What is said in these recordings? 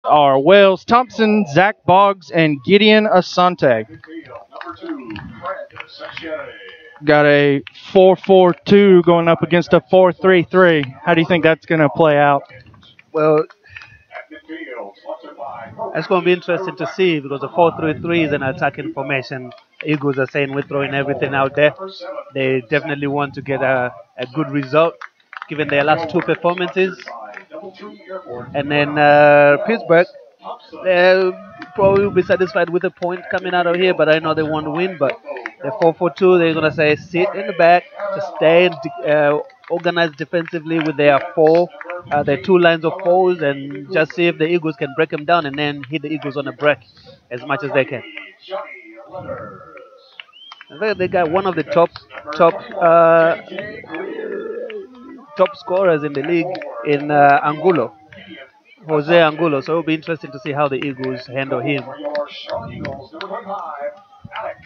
are Wells Thompson, Zach Boggs, and Gideon Asante. Got a 4-4-2 going up against a 4-3-3. How do you think that's going to play out? Well, it's going to be interesting to see because the 4-3-3 is an attacking formation. Eagles are saying we're throwing everything out there. They definitely want to get a good result given their last two performances. And then Pittsburgh, they'll probably be satisfied with a point coming out of here, but I know they want to win. But the 4-4-2, they're going to say sit in the back, just stay organized defensively with their two lines of fours, and just see if the Eagles can break them down and then hit the Eagles on a break as much as they can. I think they got one of the top scorers in the league in Angulo. Jose Angulo, so it'll be interesting to see how the Eagles handle him.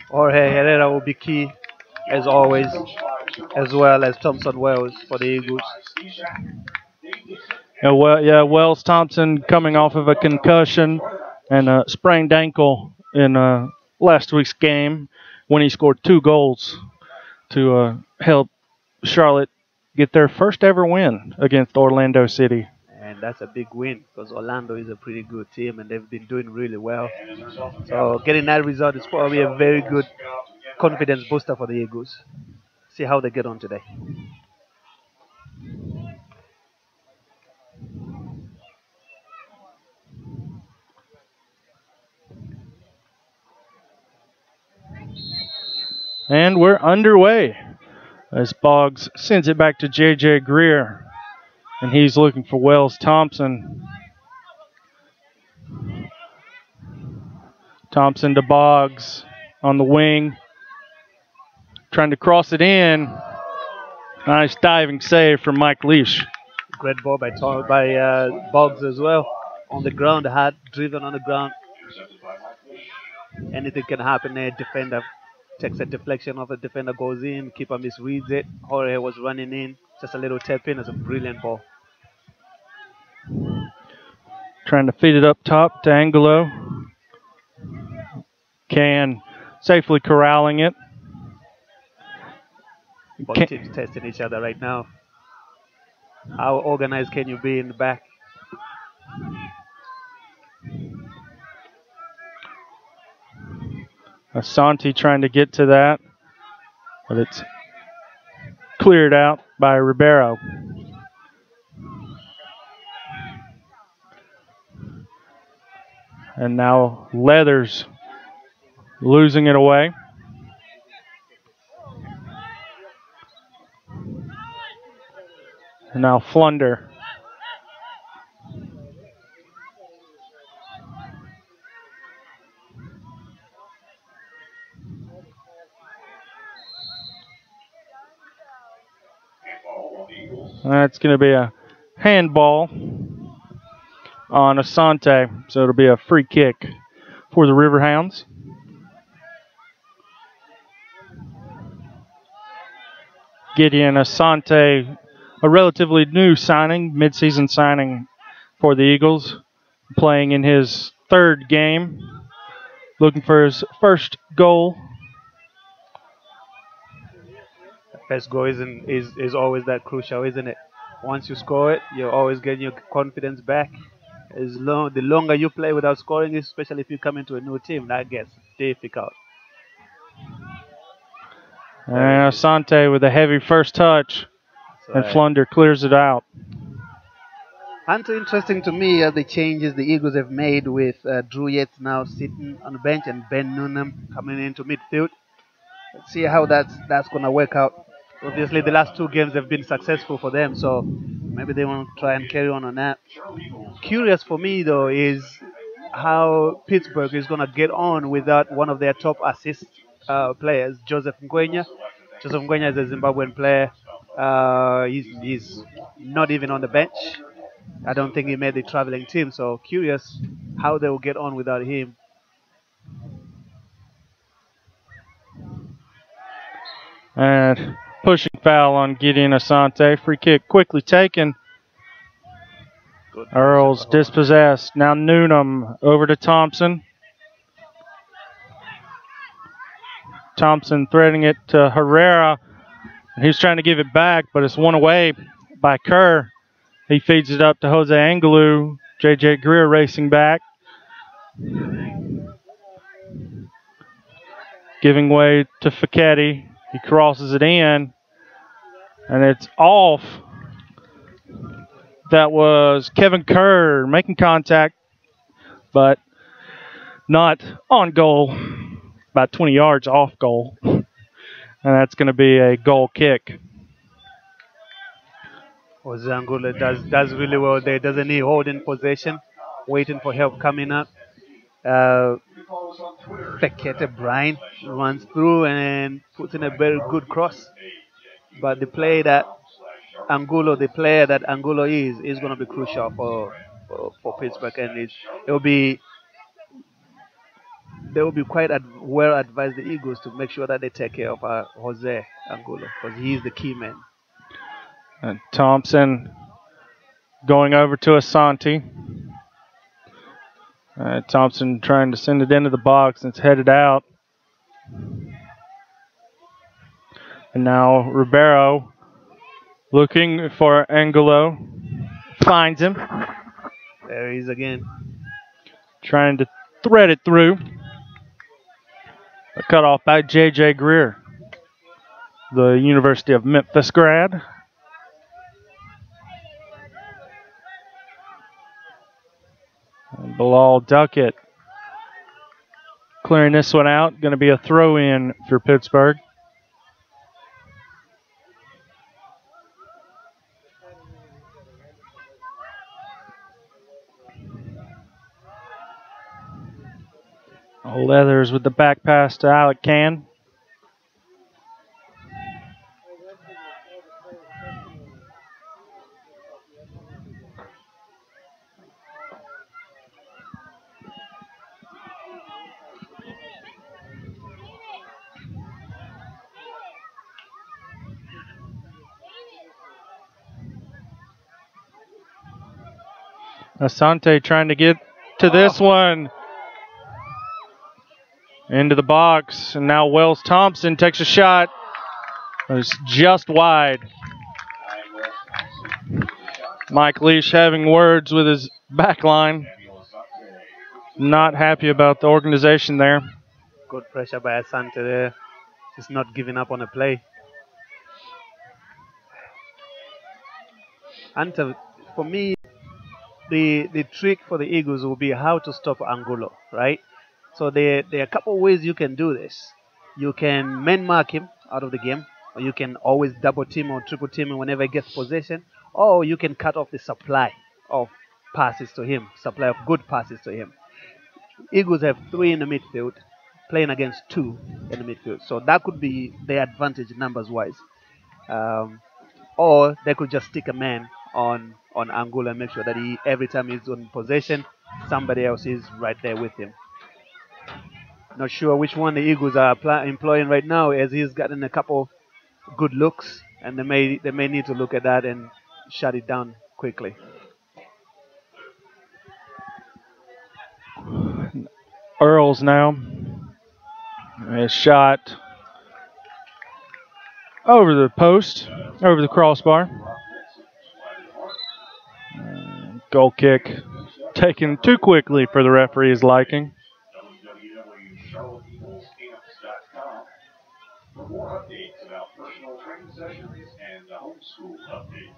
Jorge Herrera will be key, as always, as well as Thompson Wells for the Eagles. Wells Thompson coming off of a concussion and a sprained ankle in last week's game when he scored 2 goals to help Charlotte get their first ever win against Orlando City. And that's a big win because Orlando is a pretty good team and they've been doing really well. So getting that result is probably a very good confidence booster for the Eagles. See how they get on today. And we're underway as Boggs sends it back to J.J. Greer. And he's looking for Wells Thompson. Thompson to Boggs on the wing. Trying to cross it in. Nice diving save from Mike Leash. Great ball by Boggs as well. On the ground, hard driven on the ground. Anything can happen there. Defender takes a deflection off, a defender goes in, keeper misreads it. Jorge was running in, just a little tap in. It's a brilliant ball. Trying to feed it up top to Angelo. Can safely corralling it. Both teams testing each other right now. How organized can you be in the back? Asante trying to get to that, but it's cleared out by Ribeiro. And now Leathers losing it away. And now Flunder. That's going to be a handball on Asante, so it'll be a free kick for the Riverhounds. Gideon Asante, a relatively new signing, mid-season signing for the Eagles, playing in his 3rd game, looking for his first goal. First goal is always that crucial, isn't it? Once you score it, you're always getting your confidence back. The longer you play without scoring, especially if you come into a new team, that gets difficult. And Asante with a heavy first touch, and Flunder clears it out. And interesting to me are the changes the Eagles have made with Drew Yates now sitting on the bench and Ben Noonan coming into midfield. Let's see how that's going to work out. Obviously, the last 2 games have been successful for them, so maybe they want to try and carry on that. Curious for me, though, is how Pittsburgh is going to get on without one of their top assist players, Joseph Ngwenya. Joseph Ngwenya is a Zimbabwean player. He's not even on the bench. I don't think he made the traveling team, so curious how they will get on without him. And pushing foul on Gideon Asante. Free kick quickly taken. Earls dispossessed. Now Noonan over to Thompson. Thompson threading it to Herrera. He's trying to give it back, but it's won away by Kerr. He feeds it up to Jose Angelou. J.J. Greer racing back. Giving way to Facchetti. He crosses it in, and it's off. That was Kevin Kerr making contact, but not on goal. About 20 yards off goal. And that's going to be a goal kick. Jose Angulo does really well there. Doesn't he hold in possession, waiting for help coming up. Fekete Brian runs through and puts in a very good cross. But the player that Angulo is going to be crucial for Pittsburgh, and they will be quite well advised, the Eagles, to make sure that they take care of Jose Angulo, because he is the key man. And Thompson going over to Asante. Thompson trying to send it into the box, and it's headed out. And now Ribeiro looking for Angulo. Finds him. There he is again. Trying to thread it through. A cut off by J.J. Greer, the University of Memphis grad. And Bilal Duckett clearing this one out. Going to be a throw-in for Pittsburgh. Leathers with the back pass to Alec Can. Asante trying to get to this one. Into the box, and now Wells Thompson takes a shot. It's just wide. Mike Leash having words with his back line. Not happy about the organization there. Good pressure by Asante there. Just not giving up on a play. And for me, the trick for the Eagles will be how to stop Angulo, right? So there are a couple of ways you can do this. You can man mark him out of the game, or you can always double team or triple team him whenever he gets possession, or you can cut off the supply of passes to him, supply of good passes to him. Eagles have 3 in the midfield, playing against 2 in the midfield. So that could be their advantage numbers-wise. Or they could just stick a man on Angulo and make sure that every time he's on possession, somebody else is right there with him. Not sure which one the Eagles are employing right now, as he's gotten a couple good looks, and they may need to look at that and shut it down quickly. Earls now. A shot over the post, over the crossbar. Goal kick taken too quickly for the referee's liking. For more updates about personal training sessions and the homeschool updates.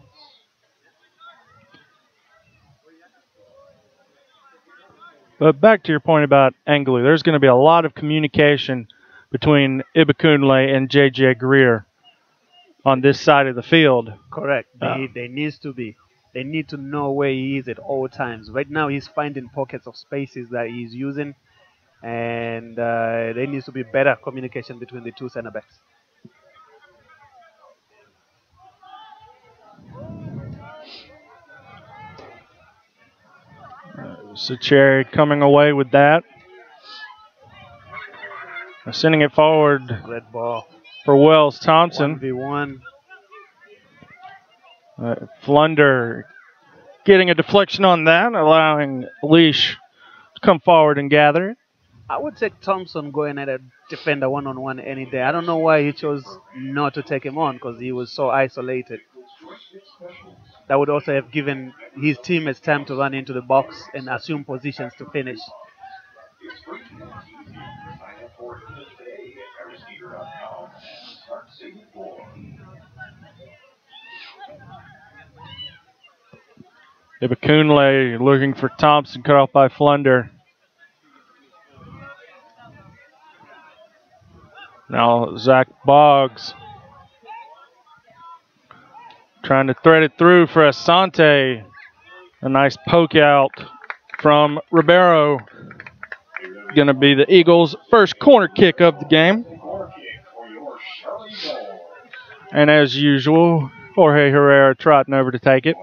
But back to your point about Angley, there's going to be a lot of communication between Ibakunle and J.J. Greer on this side of the field. Correct. There needs to be. They need to know where he is at all times. Right now, he's finding pockets of spaces that he's using, and there needs to be better communication between the two center backs. Sacheri coming away with that. Sending it forward. Red ball for Wells Thompson. 1v1. Flunder getting a deflection on that, allowing Leash to come forward and gather it. I would take Thompson going at a defender one-on-one any day. I don't know why he chose not to take him on because he was so isolated. That would also have given his teammates time to run into the box and assume positions to finish. Ibakunle looking for Thompson, cut off by Flunder. Now Zach Boggs trying to thread it through for Asante. A nice poke out from Ribeiro. Going to be the Eagles' first corner kick of the game. And as usual, Jorge Herrera trotting over to take it.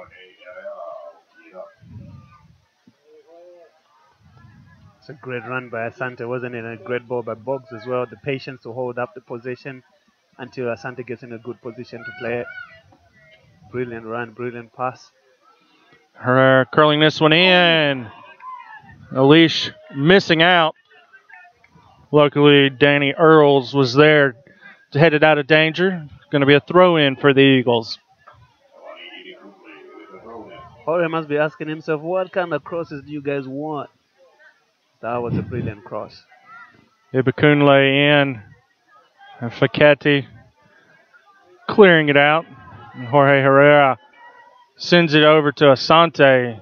It's a great run by Asante, wasn't it? And a great ball by Boggs as well. The patience to hold up the possession until Asante gets in a good position to play it. Brilliant run, brilliant pass. Herrera curling this one in. Elish missing out. Luckily, Danny Earls was there to head it out of danger. Going to be a throw-in for the Eagles. Jorge must be asking himself, what kind of crosses do you guys want? That was a brilliant cross. Ibakunle in. And Facchetti clearing it out. And Jorge Herrera sends it over to Asante.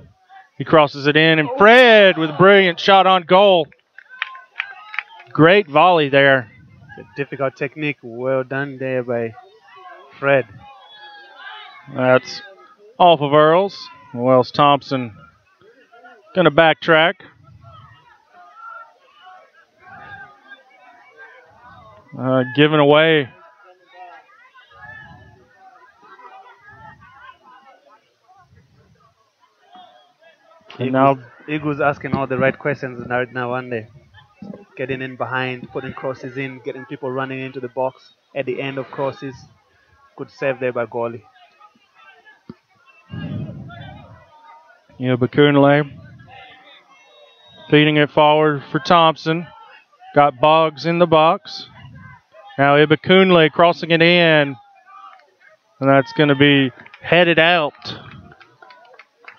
He crosses it in. And Fred with a brilliant shot on goal. Great volley there. A difficult technique. Well done there by Fred. That's off of Earls. Wells Thompson going to backtrack. Giving away. And now Eagles asking all the right questions right now, aren't they? Getting in behind, putting crosses in, getting people running into the box at the end of crosses. Good save there by goalie. Bakunle feeding it forward for Thompson. Got Boggs in the box. Now Ibakunle crossing it in. And that's going to be headed out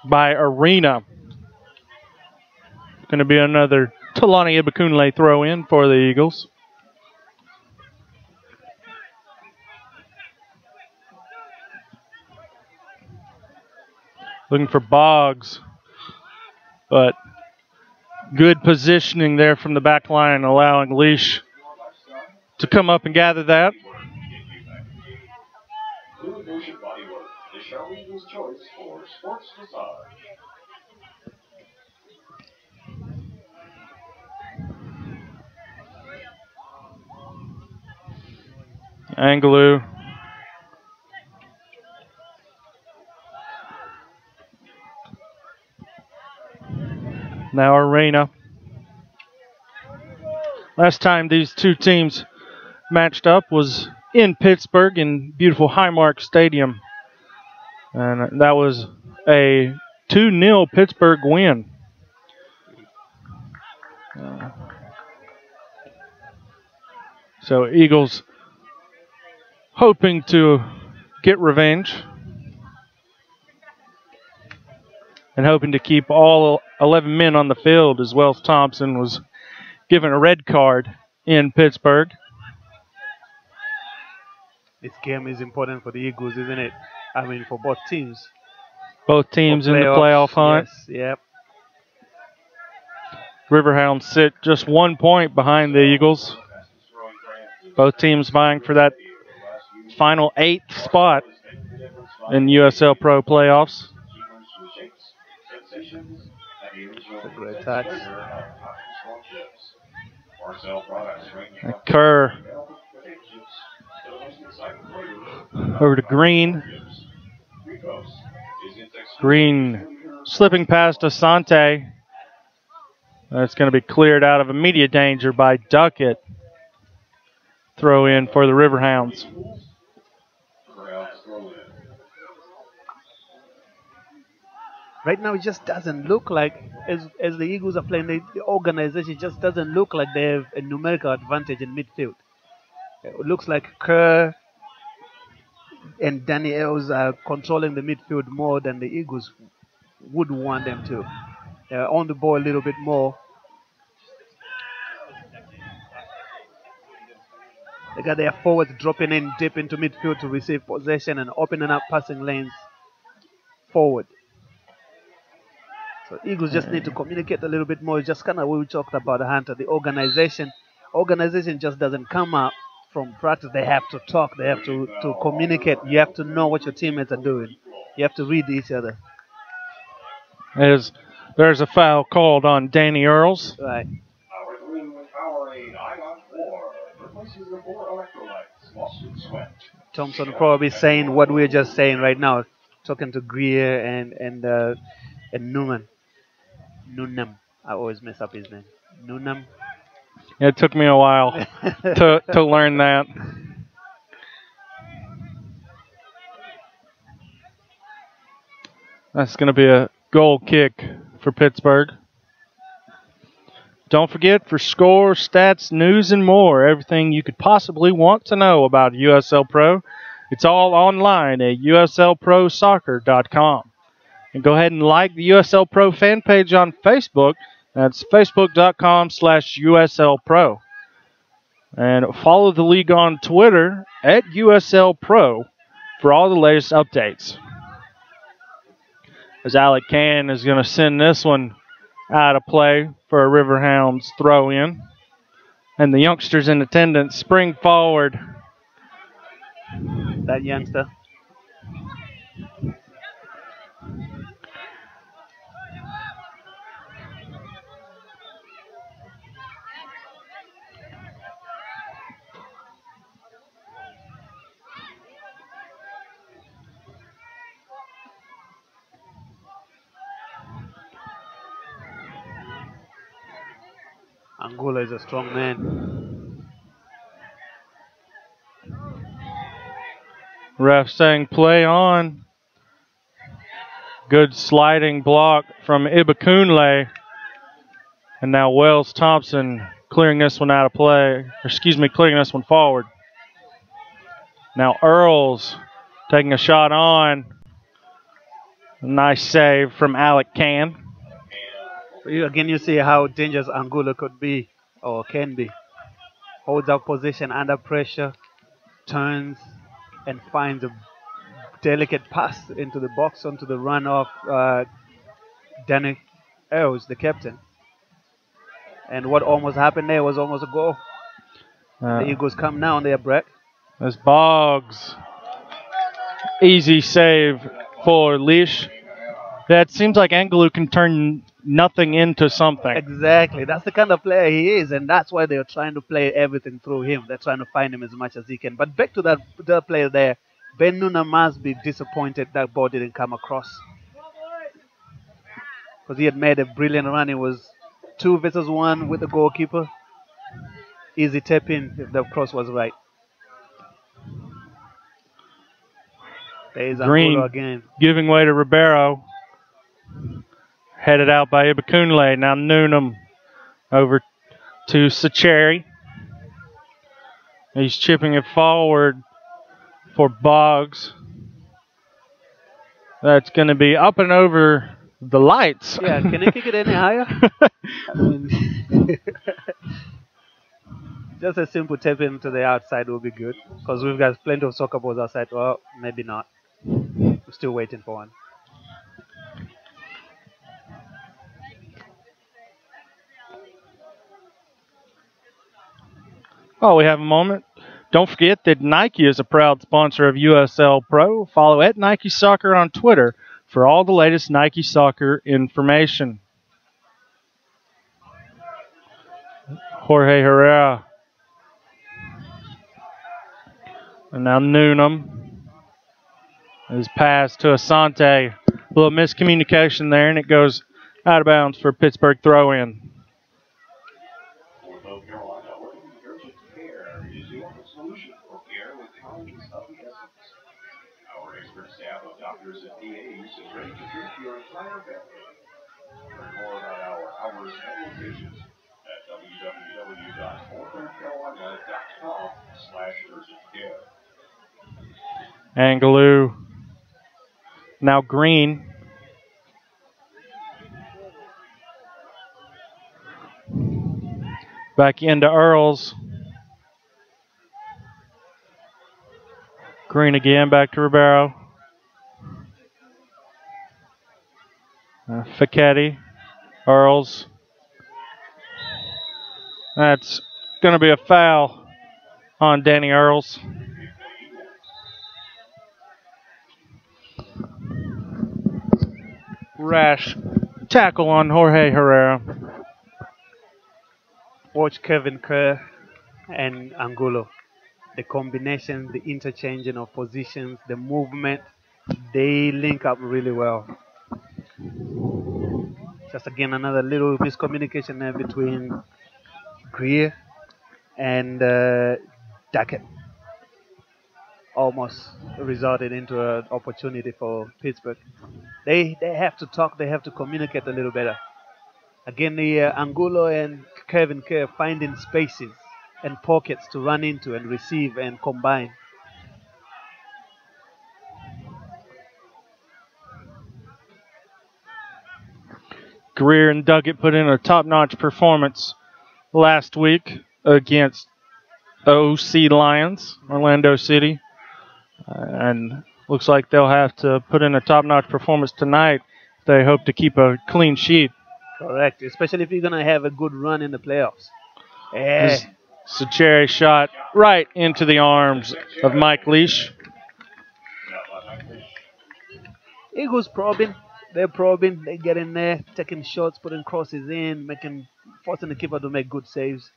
by Arena. Going to be another Talani Ibakunle throw in for the Eagles. Looking for Boggs. But good positioning there from the back line, allowing Leash to come up and gather that. Angelou. Now Arena. Last time these two teams matched up was in Pittsburgh in beautiful Highmark Stadium. And that was a 2-0 Pittsburgh win. So Eagles hoping to get revenge and hoping to keep all 11 men on the field, as Wells Thompson was given a red card in Pittsburgh. This game is important for the Eagles, isn't it? I mean, for both teams. Both teams in the playoff hunt. Yes, yep. Riverhounds sit just 1 point behind the Eagles. Both teams vying for that final 8th spot in USL Pro playoffs. That's a great touch. Kerr over to Green. Green slipping past Asante. That's going to be cleared out of immediate danger by Duckett. Throw in for the Riverhounds. Right now, it just doesn't look like, as the Eagles are playing, the organization just doesn't look like they have a numerical advantage in midfield. It looks like Kerr and Daniels are controlling the midfield more than the Eagles would want them to. They're on the ball a little bit more. They got their forwards dropping in deep into midfield to receive possession and opening up passing lanes forward. So Eagles just need to communicate a little bit more. Just kind of what we talked about, Hunter. The organization just doesn't come up from practice. They have to talk. They have to communicate. You have to know what your teammates are doing. You have to read each other. As there's a foul called on Danny Earls. Right. Thompson probably saying what we're just saying right now, talking to Greer and Newman. Nunam. I always mess up his name. Nunam. It took me a while to learn that. That's going to be a goal kick for Pittsburgh. Don't forget, for scores, stats, news, and more, everything you could possibly want to know about USL Pro, it's all online at uslprosoccer.com. And go ahead and like the USL Pro fan page on Facebook. That's facebook.com/USL Pro. And follow the league on Twitter at USL Pro for all the latest updates. As Alec Can is going to send this one out of play for a Riverhounds throw in. And the youngsters in attendance spring forward. That youngster. Angola is a strong man. Ref saying play on. Good sliding block from Ibakunle. And now Wells Thompson clearing this one out of play. Clearing this one forward. Now Earls taking a shot on. Nice save from Alec Can. Again, you see how dangerous Angola could be or can be. Holds up position under pressure, turns, and finds a delicate pass into the box onto the run of Danny Earls, the captain. And what almost happened there was almost a goal. The Eagles come now on their break. There's Boggs. Easy save for Leash. That seems like Angelou can turn nothing into something. Exactly. That's the kind of player he is, and that's why they're trying to play everything through him. They're trying to find him as much as he can. But back to that player there, Ben Nuna must be disappointed that ball didn't come across. Because he had made a brilliant run. It was 2 versus 1 with the goalkeeper. Easy tap in if the cross was right. There's Angola again. Giving way to Ribeiro. Headed out by Ibakunle. Now Noonan over to Sacheri. He's chipping it forward for Boggs. That's going to be up and over the lights. Yeah, can he kick it any higher? I mean, just a simple tap in to the outside will be good. Because we've got plenty of soccer balls outside. Well, maybe not. We're still waiting for one. Oh, we have a moment. Don't forget that Nike is a proud sponsor of USL Pro. Follow at Nike Soccer on Twitter for all the latest Nike Soccer information. Jorge Herrera. And now Noonan. His pass to Asante. A little miscommunication there, and it goes out of bounds for Pittsburgh throw-in. Angelou. Now Green. Back into Earls. Green again, back to Ribeiro. Fichetti. Earls. That's going to be a foul on Danny Earls. Rash tackle on Jorge Herrera. Watch Kevin Kerr and Angulo. The combination, the interchanging of positions, the movement, they link up really well. Just again, another little miscommunication there between Greer and Duckett. Almost resulted into an opportunity for Pittsburgh. They have to talk, they have to communicate a little better. Again, the Angulo and Kevin Kerr finding spaces and pockets to run into and receive and combine. Greer and Duckett put in a top-notch performance last week against OC Lions, Orlando City. And looks like they'll have to put in a top-notch performance tonight if they hope to keep a clean sheet. Correct, especially if you're going to have a good run in the playoffs. Sacheri shot right into the arms of Mike Leash. Eagles probing. They're probing. They get in there, taking shots, putting crosses in, forcing the keeper to make good saves.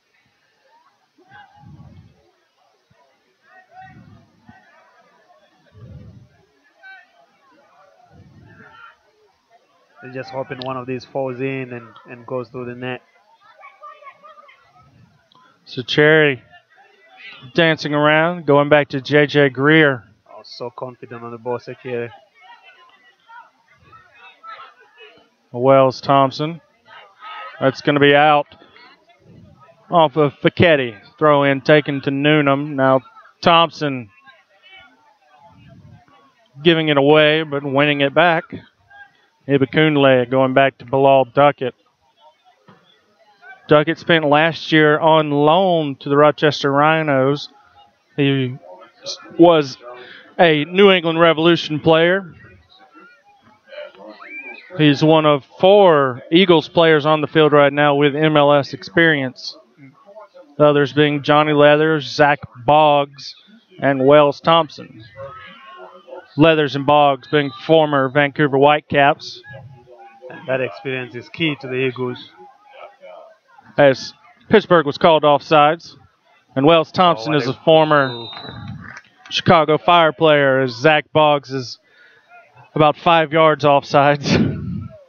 They're just hoping one of these falls in and goes through the net. Sacheri dancing around, going back to J.J. Greer. Oh, so confident on the ball, Sacheri. Wells Thompson. That's going to be out off of Fichetti. Throw in taken to Noonan. Now Thompson giving it away, but winning it back. Ibakunle going back to Bilal Duckett. Duckett spent last year on loan to the Rochester Rhinos. He was a New England Revolution player. He's one of 4 Eagles players on the field right now with MLS experience. The others being Johnny Leathers, Zach Boggs, and Wells Thompson. Leathers and Boggs being former Vancouver Whitecaps. That experience is key to the Eagles. As Pittsburgh was called offsides. And Wells Thompson is a former Chicago Fire player, as Zach Boggs is about 5 yards offsides.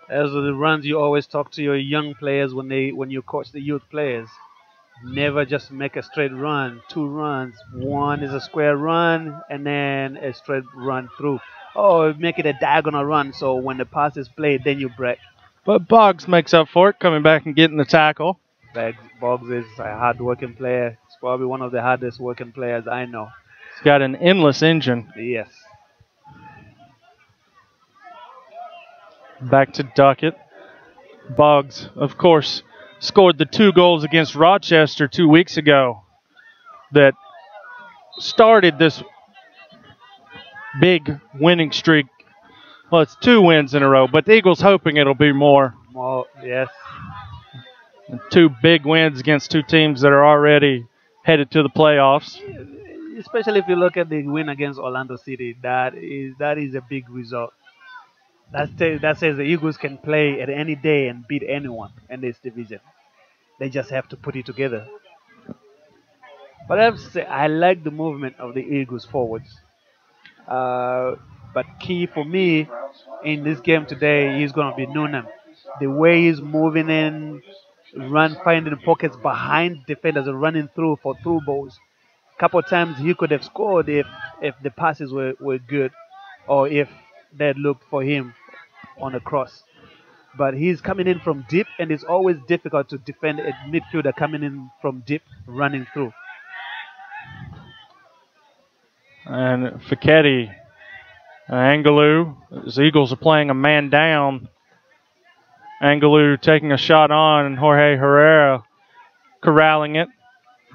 Those are the runs you always talk to your young players when you coach the youth players. Never just make a straight run, 2 runs. One is a square run and then a straight run through. Oh, make it a diagonal run so when the pass is played, then you break. But Boggs makes up for it, coming back and getting the tackle. Boggs is a hard-working player. He's probably one of the hardest working players I know. He's got an endless engine. Yes. Back to Duckett. Boggs, of course, scored the 2 goals against Rochester 2 weeks ago that started this big winning streak. Well, it's 2 wins in a row, but the Eagles hoping it'll be more. More, yes. And 2 big wins against 2 teams that are already headed to the playoffs. Especially if you look at the win against Orlando City, that is a big result. That says the Eagles can play at any day and beat anyone in this division. They just have to put it together. But I have to say, I like the movement of the Eagles forwards. But key for me in this game today is going to be Noonan. The way he's moving in, finding pockets behind defenders and running through for through balls. A couple of times he could have scored if the passes were good or if they looked for him on a cross. But he's coming in from deep, and it's always difficult to defend a midfielder coming in from deep, running through. And Fichetti, Angelou, as Eagles are playing a man down. Angelou taking a shot on, and Jorge Herrera corralling it.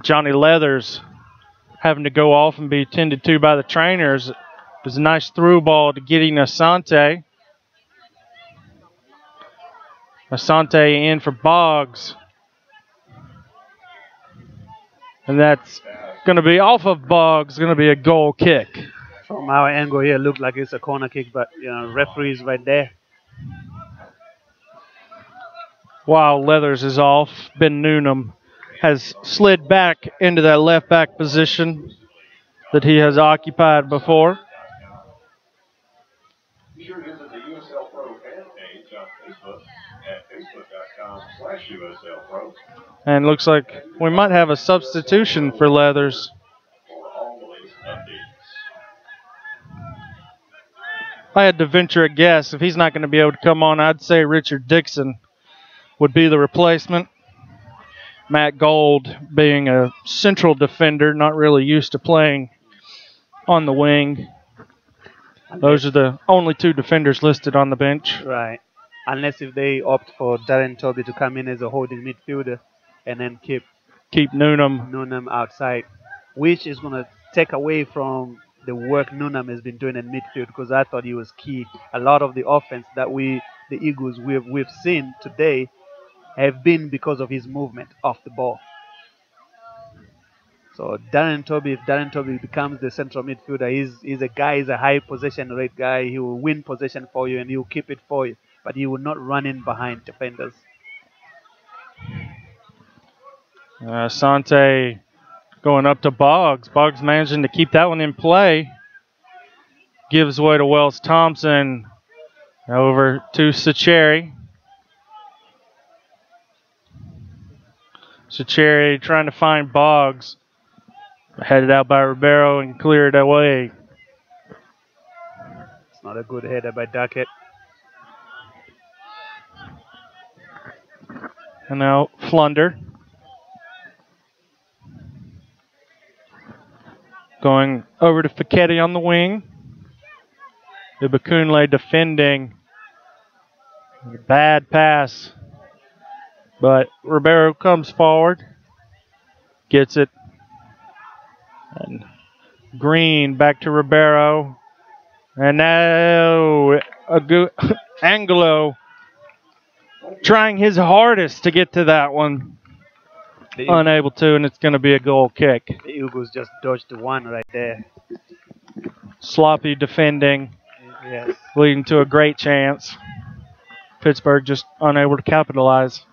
Johnny Leathers having to go off and be tended to by the trainers. There's a nice through ball to getting Asante. Asante in for Boggs. And that's going to be off of Boggs, going to be a goal kick. From our angle here, it looked like it's a corner kick, but referee's right there. While Leathers is off, Ben Noonan has slid back into that left back position that he has occupied before. Be sure to visit the USL PRO fan page on Facebook at facebook.com/USL PRO. And looks like we might have a substitution for Leathers. For all the latest updates. If I had to venture a guess, if he's not going to be able to come on, I'd say Richard Dickson would be the replacement. Matt Gold being a central defender, not really used to playing on the wing. Those are the only two defenders listed on the bench. Right. Unless if they opt for Darren Toby to come in as a holding midfielder and then keep Noonan outside, which is going to take away from the work Noonan has been doing in midfield, because I thought he was key. A lot of the offense that the Eagles we've seen today have been because of his movement off the ball. So if Darren Toby becomes the central midfielder, he's a high possession rate guy. He will win possession for you and he will keep it for you, but he will not run in behind defenders. Asante going up to Boggs. Boggs managing to keep that one in play. Gives way to Wells Thompson. Over to Sacheri. Sacheri trying to find Boggs. Headed out by Ribeiro and cleared away. It's not a good header by Duckett. And now Flunder. Going over to Fichetti on the wing. Ibakunle defending. Bad pass. But Ribeiro comes forward. Gets it. And Green back to Ribeiro. And now Angelo trying his hardest to get to that one. Unable to, and it's going to be a goal kick. The Eagles just dodged the one right there. Sloppy defending. Yes. Leading to a great chance. Pittsburgh just unable to capitalize.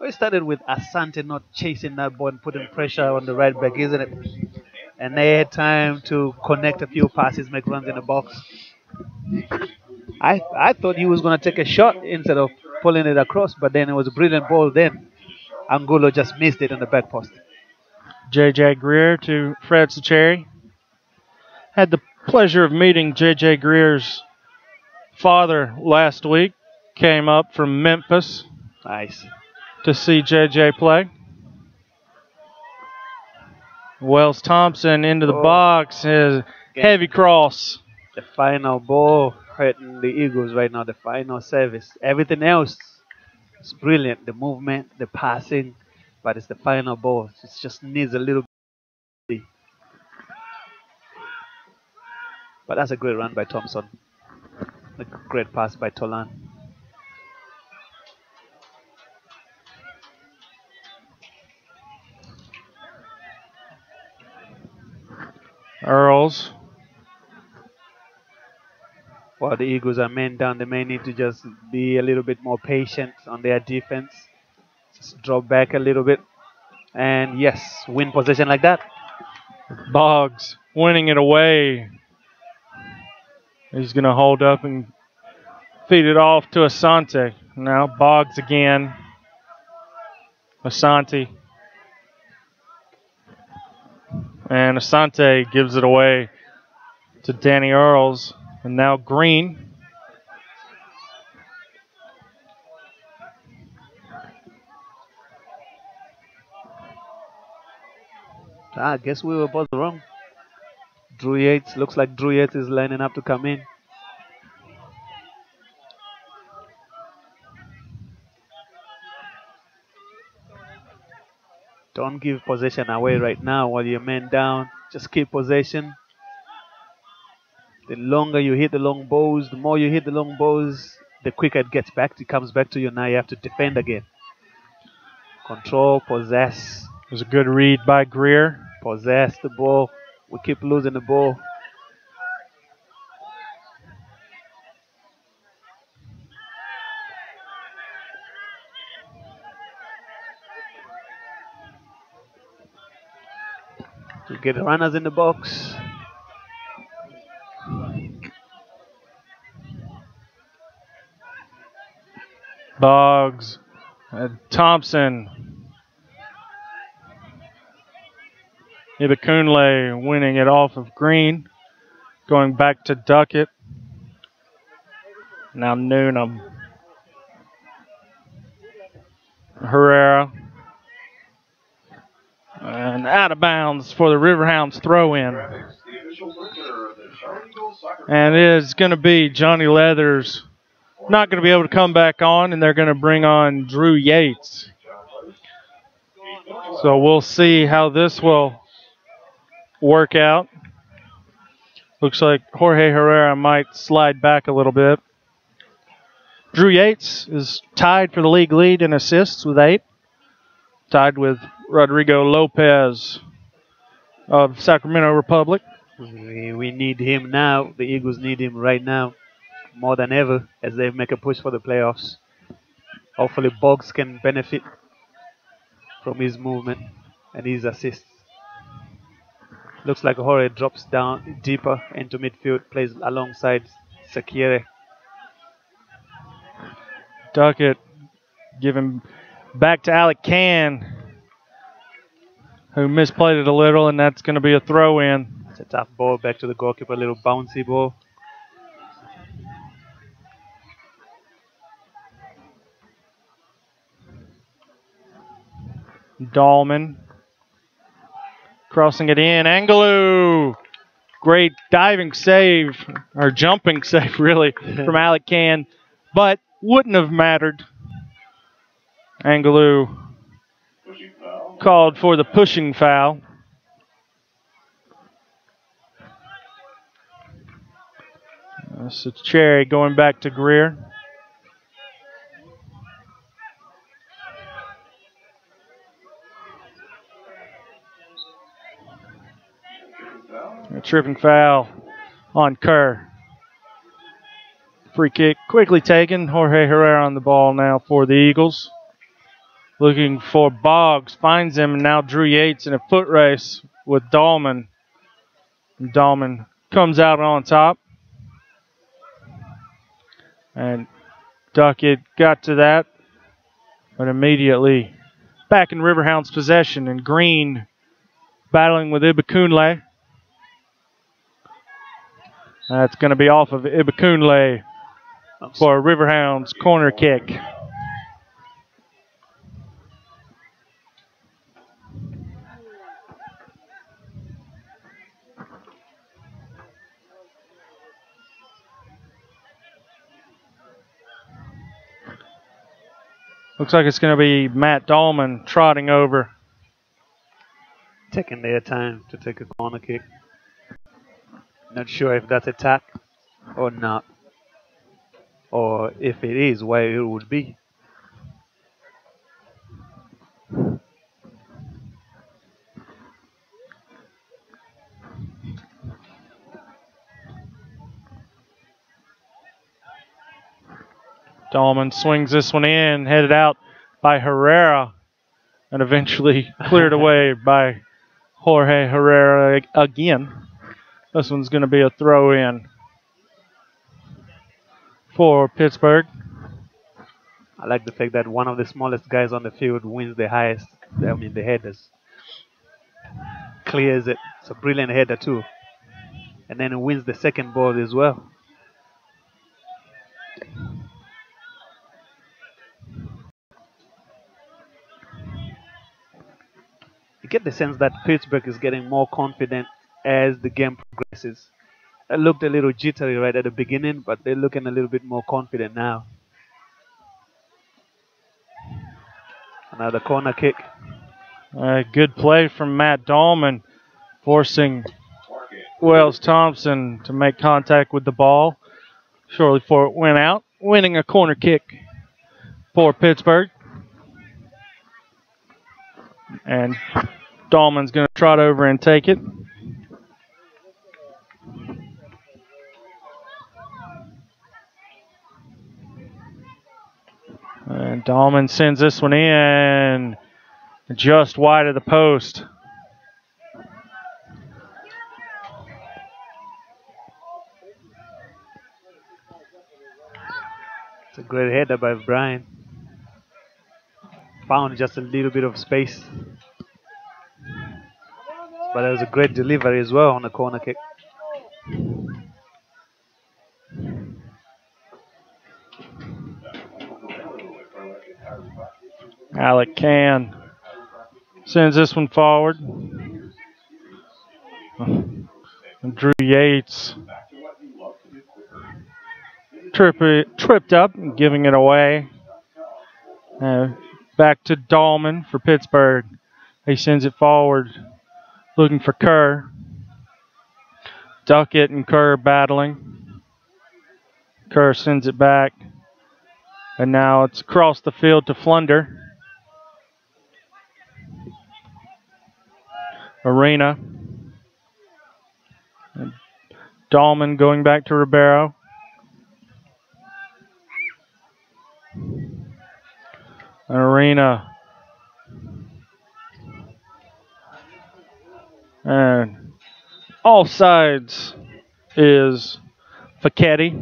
We started with Asante not chasing that ball and putting pressure on the right back, isn't it? And they had time to connect a few passes, make runs in the box. I thought he was going to take a shot instead of pulling it across, but then it was a brilliant ball then. Angulo just missed it on the back post. J.J. Greer to Fred Sacheri. Had the pleasure of meeting J.J. Greer's father last week. Came up from Memphis. Nice. To see J.J. play. Wells Thompson into the box. His heavy cross. The final ball hurting the Eagles right now. The final service. Everything else is brilliant. The movement, the passing. But it's the final ball. It just needs a little bit. But that's a great run by Thompson. A great pass by Tolan. Earls. While the Eagles are men down, they may need to just be a little bit more patient on their defense. Just drop back a little bit. And yes, win possession like that. Boggs winning it away. He's going to hold up and feed it off to Asante. Now Boggs again. Asante. And Asante gives it away to Danny Earls. And now Green. I guess we were both wrong. Drew Yates, looks like Drew Yates is lining up to come in. Don't give possession away right now while you're men down. Just keep possession. The longer you hit the long balls, the more you hit the long balls, the quicker it gets back. It comes back to you. Now you have to defend again. Control, possess. It was a good read by Greer. Possess the ball. We keep losing the ball. To get runners in the box. Boggs. Thompson. Ibakunle winning it off of Green. Going back to Duckett. Now Noonan. Herrera. And out of bounds for the Riverhounds throw in. And it is going to be Johnny Leathers not going to be able to come back on, and they're going to bring on Drew Yates. So we'll see how this will work out. Looks like Jorge Herrera might slide back a little bit. Drew Yates is tied for the league lead in assists with 8. Tied with Rodrigo Lopez of Sacramento Republic. We need him now. The Eagles need him right now more than ever as they make a push for the playoffs. Hopefully Boggs can benefit from his movement and his assists. Looks like Jorge drops down deeper into midfield, plays alongside Sakire. Duckett giving back to Alec Can, who misplayed it a little, and that's going to be a throw in. It's a tough ball back to the goalkeeper, a little bouncy ball. Dahlman crossing it in. Angelou. Great diving save, or jumping save, really, from Alec Can, but wouldn't have mattered. Angelou called for the pushing foul. So Cherry going back to Greer. A tripping foul on Kerr. Free kick quickly taken. Jorge Herrera on the ball now for the Eagles. Looking for Boggs. Finds him, and now Drew Yates in a foot race with Dahlman. And Dahlman comes out on top. And Duckett got to that, but immediately back in Riverhounds' possession. And Green battling with Ibakunle. That's going to be off of Ibakunle for a Riverhounds corner kick. Looks like it's going to be Matt Dahlman trotting over. Taking their time to take a corner kick. Not sure if that's a tack or not. Or if it is, why it would be. Dahlman swings this one in, headed out by Herrera, and eventually cleared away by Jorge Herrera again. This one's going to be a throw in for Pittsburgh. I like the fact that one of the smallest guys on the field wins the highest, the headers. Clears it. It's a brilliant header too. And then wins the second ball as well. You get the sense that Pittsburgh is getting more confident as the game progresses. It looked a little jittery right at the beginning, but they're looking a little bit more confident now. Another corner kick. Good play from Matt Dahlman, forcing Wells Thompson to make contact with the ball shortly before it went out, winning a corner kick for Pittsburgh. And Dahlman's going to trot over and take it. And Dahlman sends this one in just wide of the post. It's a great header by Brian. Found just a little bit of space. But it was a great delivery as well on the corner kick. Alec Can sends this one forward. And Drew Yates tripped up and giving it away. Back to Dahlman for Pittsburgh. He sends it forward, looking for Kerr. Duckett and Kerr battling. Kerr sends it back. And now it's across the field to Flunder. Arena. And Dahlman going back to Ribeiro. Arena. And offsides is Facchetti.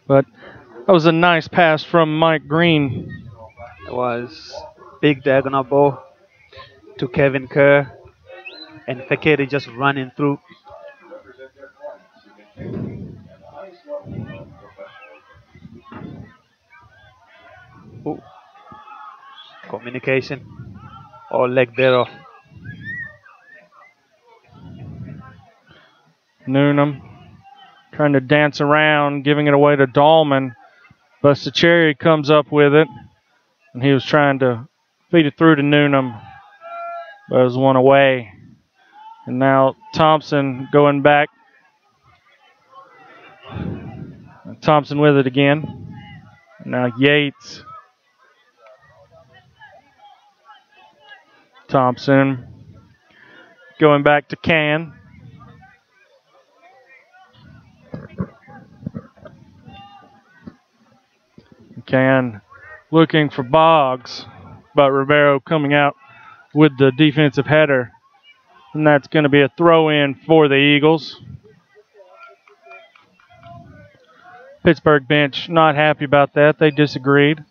But that was a nice pass from Mike Green. It was big diagonal ball to Kevin Kerr, and Facchetti just running through. Ooh. Communication or leg thereof. Noonan trying to dance around, giving it away to Dahlman. Bustacheri comes up with it, and he was trying to feed it through to Noonan, but it was one away. And now Thompson going back. Thompson with it again. And now Yates. Thompson going back to Can. Can looking for Boggs, but Ribeiro coming out with the defensive header. And that's going to be a throw-in for the Eagles. Pittsburgh bench not happy about that. They disagreed.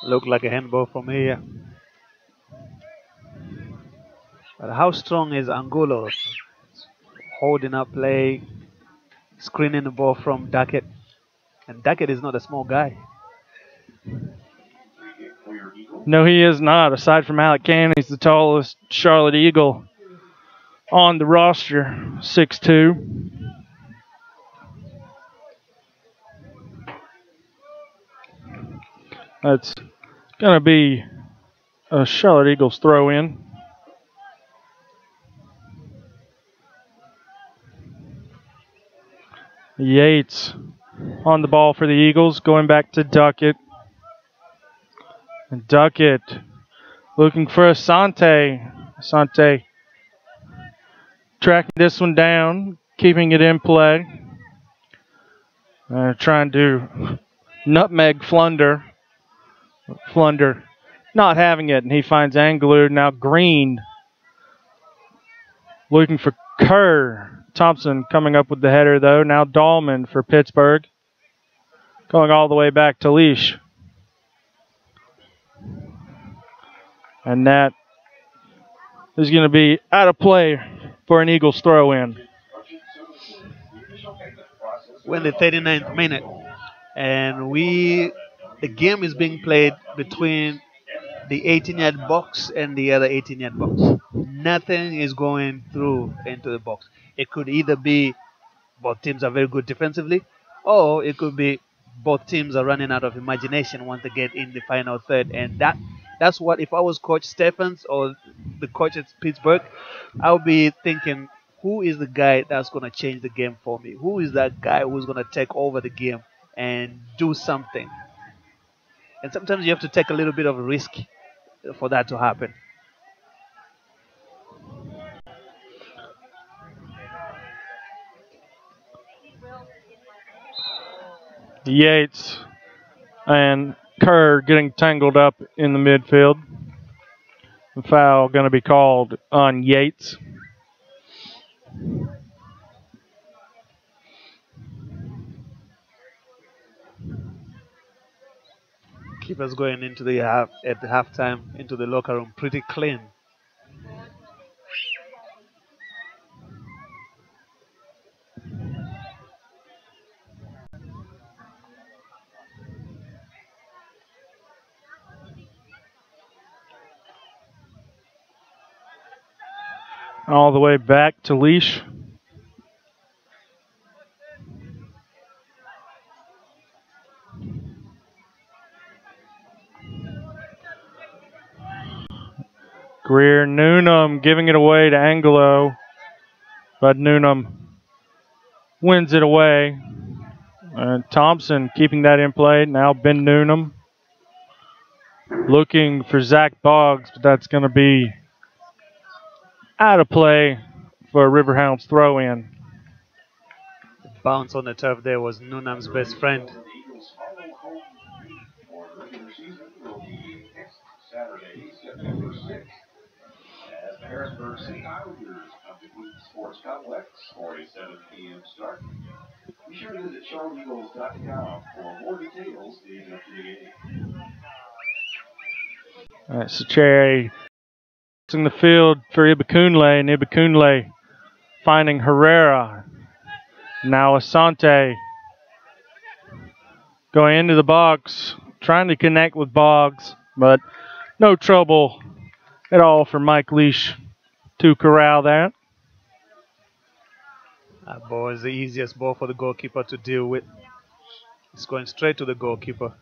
Looked like a handball from here. But how strong is Angulo? Holding up play, screening the ball from Duckett. And Duckett is not a small guy. No, he is not. Aside from Alec Cannon, he's the tallest Charlotte Eagle on the roster, 6'2". That's going to be a Charlotte Eagles throw-in. Yates on the ball for the Eagles, going back to Duckett. And Duckett looking for Asante. Asante tracking this one down, keeping it in play. Trying to nutmeg Flunder. Flunder not having it, and he finds Angler. Now Green looking for Kerr. Thompson coming up with the header, though. Now Dahlman for Pittsburgh. Going all the way back to Leash. And that is going to be out of play for an Eagles throw-in. We're in the 39th minute, and the game is being played between the 18-yard box and the other 18-yard box. Nothing is going through into the box. It could either be both teams are very good defensively, or it could be both teams are running out of imagination once they get in the final third. And that's what, if I was Coach Stephens or the coach at Pittsburgh, I would be thinking, who is the guy that's going to change the game for me? Who is that guy who's going to take over the game and do something? And sometimes you have to take a little bit of a risk for that to happen. Yates and Kerr getting tangled up in the midfield. The foul going to be called on Yates. Keepers going into the halftime into the locker room pretty clean. All the way back to Leash. Greer Noonan giving it away to Angelo, but Noonan wins it away. And Thompson keeping that in play. Now Ben Noonan looking for Zach Boggs, but that's going to be out of play for a Riverhounds throw-in. The bounce on the turf there was Noonan's best friend. Saturday, September 6th, at the Harrisburg City Islanders of the Queen Sports Complex for a 7 p.m. start. Be sure to visit charleneagles.com for more details leading up to the game. All right, so Cherry in the field for Ibakunle, and Ibakunle finding Herrera. Now Asante going into the box, trying to connect with Boggs, but no trouble at all for Mike Leash to corral that. That ball is the easiest ball for the goalkeeper to deal with. It's going straight to the goalkeeper.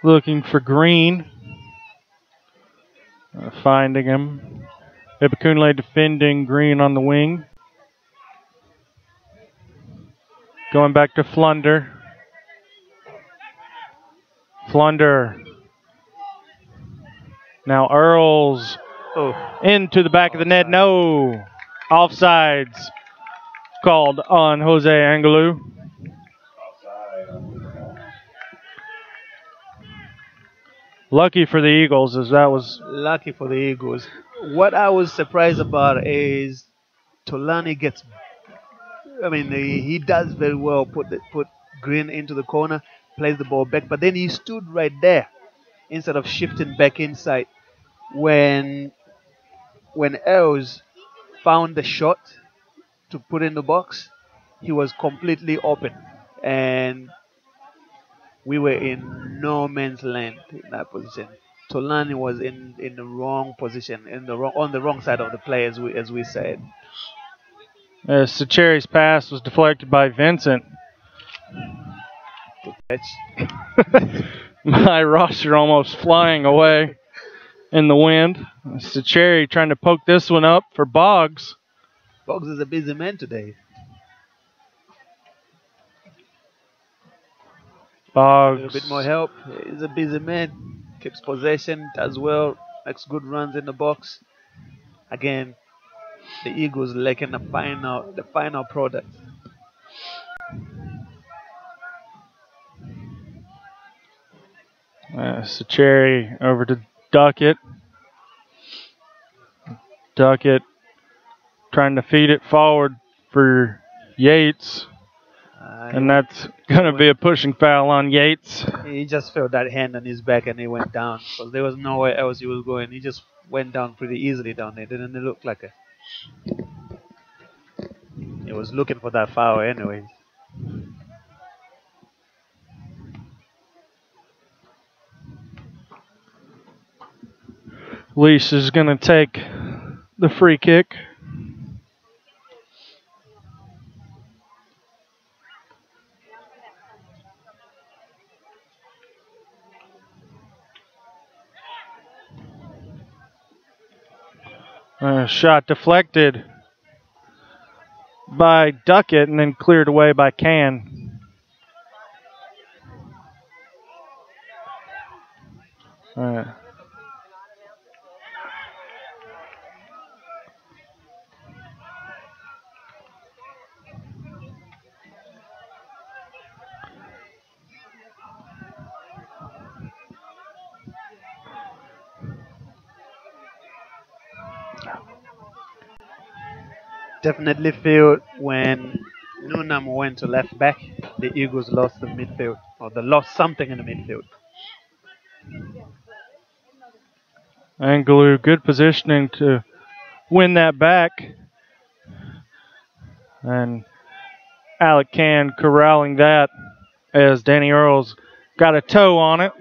Looking for Green. Finding him. Ibakunle defending Green on the wing. Going back to Flunder. Flunder. Now Earls into the back of the net. No. Offsides called on Jose Angelou. Lucky for the Eagles, as that was... Lucky for the Eagles. What I was surprised about is Tolani gets... he does very well, put Green into the corner, plays the ball back, but then he stood right there instead of shifting back inside. When Els found the shot to put in the box, he was completely open. And we were in no man's land in that position. Tolani was in the wrong position, on the wrong side of the play, as we said. Sacheri's pass was deflected by Vincent. My roster almost flying away in the wind. Sacheri trying to poke this one up for Boggs. Boggs is a busy man today. A little bit more Boggs. help. He's a busy man. Keeps possession, does well, makes good runs in the box. Again, the Eagles lacking the final product. Sacheri over to Duckett. Duckett trying to feed it forward for Yates. And that's going to be a pushing foul on Yates. He just felt that hand on his back and he went down because there was nowhere else he was going. He just went down pretty easily down there. Didn't it look like he was looking for that foul anyway. Leash is going to take the free kick. Shot deflected by Duckett and then cleared away by Can. Definitely feel when Nunam went to left back, the Eagles lost the midfield, or they lost something in the midfield. Angelou, good positioning to win that back. And Alec Can corralling that as Danny Earl's got a toe on it.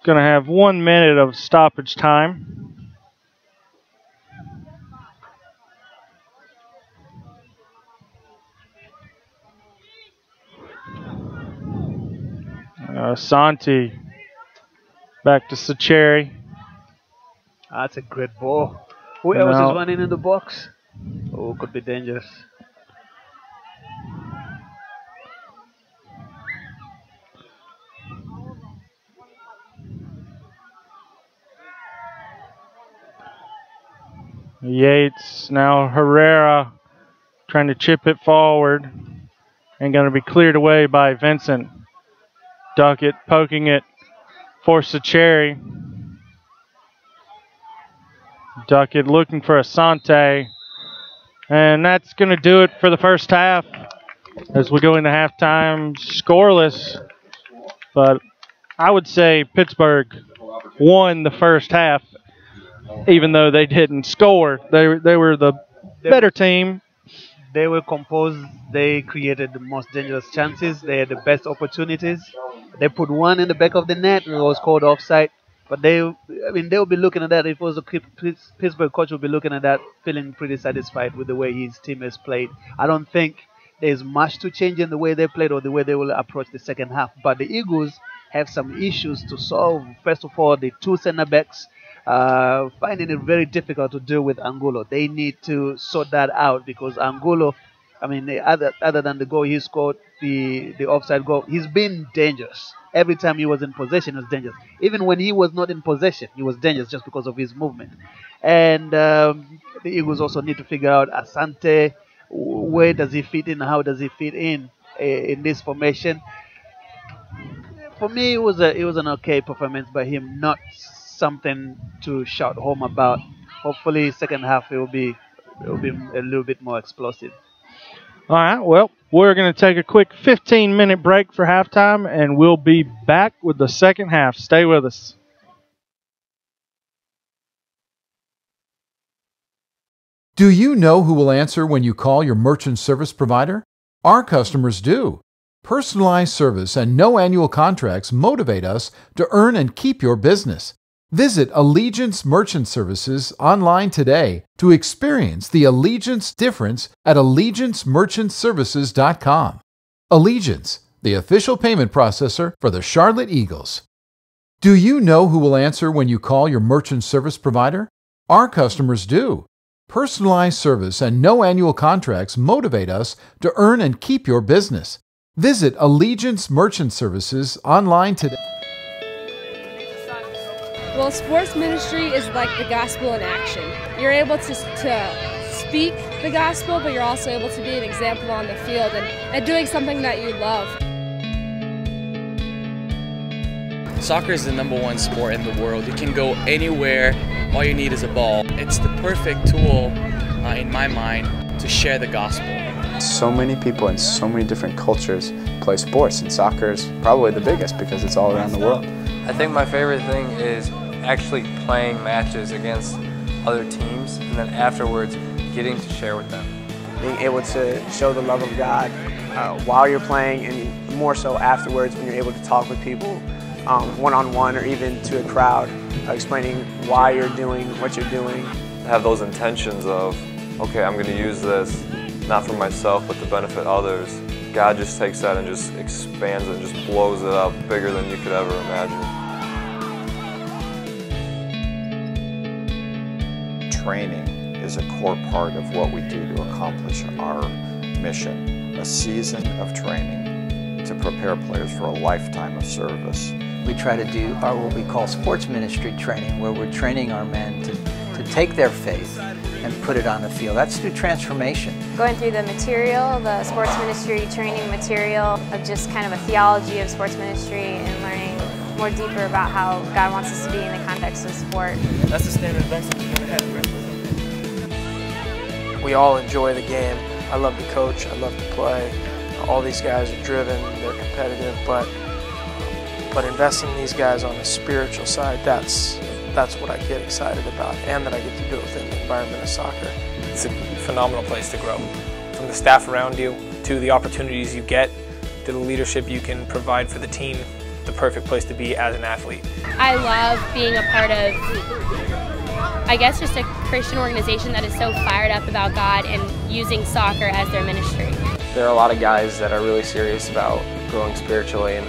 Going to have 1 minute of stoppage time. Santi back to Sacheri. That's a great ball. Who else is running in the box? Oh, could be dangerous. Yates, now Herrera trying to chip it forward and going to be cleared away by Vincent. Duckett poking it for Sacheri. Duckett looking for Asante. And that's going to do it for the first half as we go into halftime scoreless. But I would say Pittsburgh won the first half, even though they didn't score. They were the better team. They were composed. They created the most dangerous chances. They had the best opportunities. They put one in the back of the net. It was called offside. But they'll be looking at that. If it was a Pittsburgh coach, will be looking at that, feeling pretty satisfied with the way his team has played. I don't think there's much to change in the way they played or the way they will approach the second half. But the Eagles have some issues to solve. First of all, the two center backs. Finding it very difficult to deal with Angulo. They need to sort that out because Angulo, other than the goal he scored, the offside goal, he's been dangerous. Every time he was in possession, he was dangerous. Even when he was not in possession, he was dangerous just because of his movement. And the Eagles also need to figure out Asante, where does he fit in, how does he fit in this formation. For me, it was an okay performance by him, not something to shout home about. Hopefully, second half it will be a little bit more explosive. All right, well, we're going to take a quick 15-minute break for halftime, and we'll be back with the second half. Stay with us. Do you know who will answer when you call your merchant service provider? Our customers do. Personalized service and no annual contracts motivate us to earn and keep your business. Visit Allegiance Merchant Services online today to experience the Allegiance difference at AllegianceMerchantServices.com. Allegiance, the official payment processor for the Charlotte Eagles. Do you know who will answer when you call your merchant service provider? Our customers do. Personalized service and no annual contracts motivate us to earn and keep your business. Visit Allegiance Merchant Services online today. Well, sports ministry is like the gospel in action. You're able to speak the gospel, but you're also able to be an example on the field and doing something that you love. Soccer is the #1 sport in the world. You can go anywhere. All you need is a ball. It's the perfect tool, in my mind, to share the gospel. So many people in so many different cultures play sports, and soccer is probably the biggest because it's all around the world. I think my favorite thing is actually playing matches against other teams, and then afterwards getting to share with them. Being able to show the love of God while you're playing, and more so afterwards when you're able to talk with people one-on-one or even to a crowd, explaining why you're doing what you're doing. Have those intentions of, okay, I'm going to use this not for myself but to benefit others. God just takes that and just expands it and just blows it up bigger than you could ever imagine. Training is a core part of what we do to accomplish our mission. A season of training to prepare players for a lifetime of service. We try to do what we call sports ministry training, where we're training our men to take their faith and put it on the field. That's through transformation. Going through the material, the sports ministry training material, of just kind of a theology of sports ministry and learning more deeper about how God wants us to be in the context of sport. That's the standard events that you're going to have. We all enjoy the game. I love to coach, I love to play. All these guys are driven, they're competitive, but investing in these guys on the spiritual side, that's what I get excited about, and that I get to do it within the environment of soccer. It's a phenomenal place to grow. From the staff around you, to the opportunities you get, to the leadership you can provide for the team, the perfect place to be as an athlete. I love being a part of, I guess, just a Christian organization that is so fired up about God and using soccer as their ministry. There are a lot of guys that are really serious about growing spiritually, and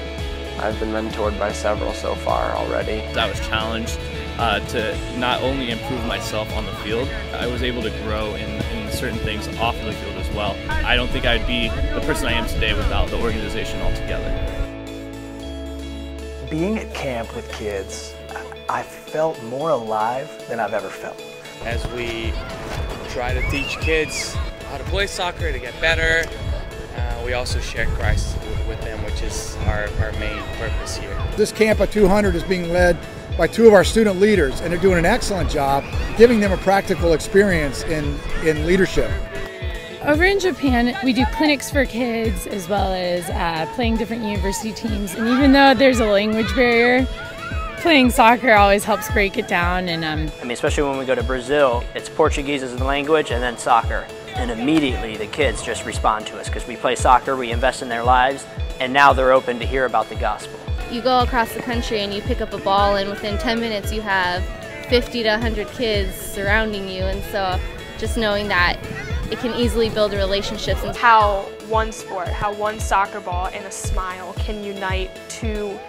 I've been mentored by several so far already. I was challenged to not only improve myself on the field, I was able to grow in certain things off the field as well. I don't think I'd be the person I am today without the organization altogether. Being at camp with kids, I felt more alive than I've ever felt. As we try to teach kids how to play soccer to get better, we also share Christ with them, which is our main purpose here. This Camp of 200 is being led by 2 of our student leaders, and they're doing an excellent job giving them a practical experience in leadership. Over in Japan, we do clinics for kids as well as playing different university teams. And even though there's a language barrier, playing soccer always helps break it down. And I mean, especially when we go to Brazil, it's Portuguese as the language and then soccer. And immediately the kids just respond to us because we play soccer, we invest in their lives, and now they're open to hear about the gospel. You go across the country and you pick up a ball, and within 10 minutes you have 50 to 100 kids surrounding you. And so just knowing that it can easily build relationships. And How one sport, how one soccer ball and a smile can unite two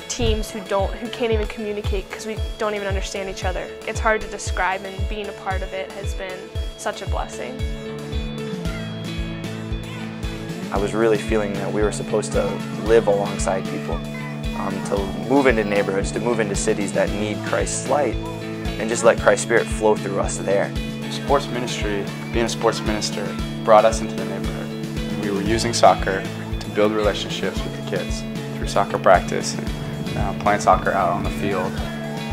teams who can't even communicate because we don't even understand each other. It's hard to describe, and being a part of it has been such a blessing. I was really feeling that we were supposed to live alongside people, to move into neighborhoods, to move into cities that need Christ's light, and just let Christ's Spirit flow through us there. Sports ministry, being a sports minister, brought us into the neighborhood. And we were using soccer to build relationships with the kids through soccer practice and playing soccer out on the field.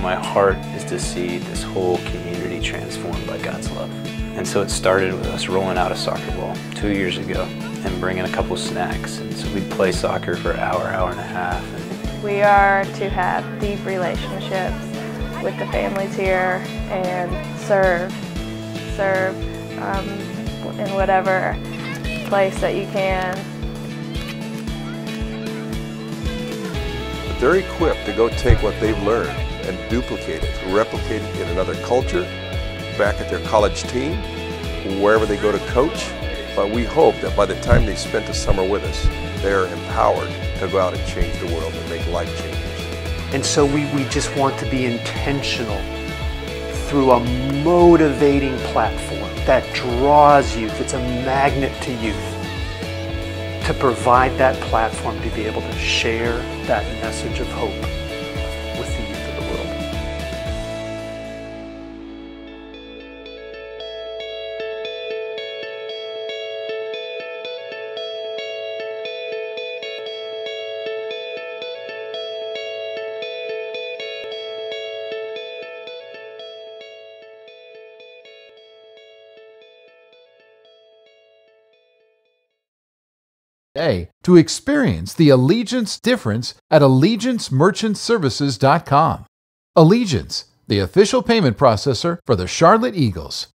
My heart is to see this whole community transformed by God's love. And so it started with us rolling out a soccer ball 2 years ago and bringing a couple snacks. And so we'd play soccer for an hour, hour and a half. We are to have deep relationships with the families here and serve in whatever place that you can. They're equipped to go take what they've learned and duplicate it, replicate it in another culture, back at their college team, wherever they go to coach. But we hope that by the time they spent the summer with us, they're empowered to go out and change the world and make life changers. And so we just want to be intentional through a motivating platform that draws youth, it's a magnet to youth, to provide that platform to be able to share that message of hope with the youth of the world. To experience the Allegiance difference at AllegianceMerchantServices.com. Allegiance, the official payment processor for the Charlotte Eagles.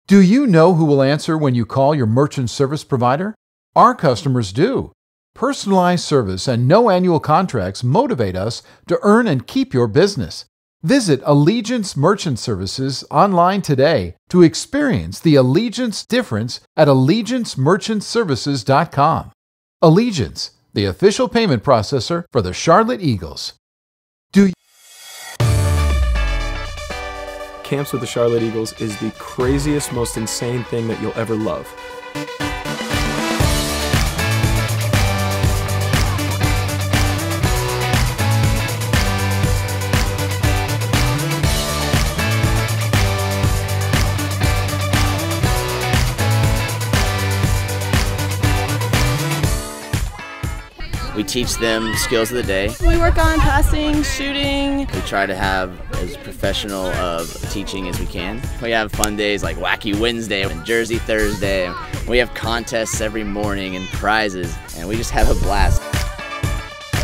Do you know who will answer when you call your merchant service provider? Our customers do. Personalized service and no annual contracts motivate us to earn and keep your business. Visit Allegiance Merchant Services online today to experience the Allegiance difference at AllegianceMerchantServices.com. Allegiance, the official payment processor for the Charlotte Eagles. Camps with the Charlotte Eagles is the craziest, most insane thing that you'll ever love. We teach them skills of the day. We work on passing, shooting. We try to have as professional of teaching as we can. We have fun days like Wacky Wednesday and Jersey Thursday. We have contests every morning and prizes, and we just have a blast.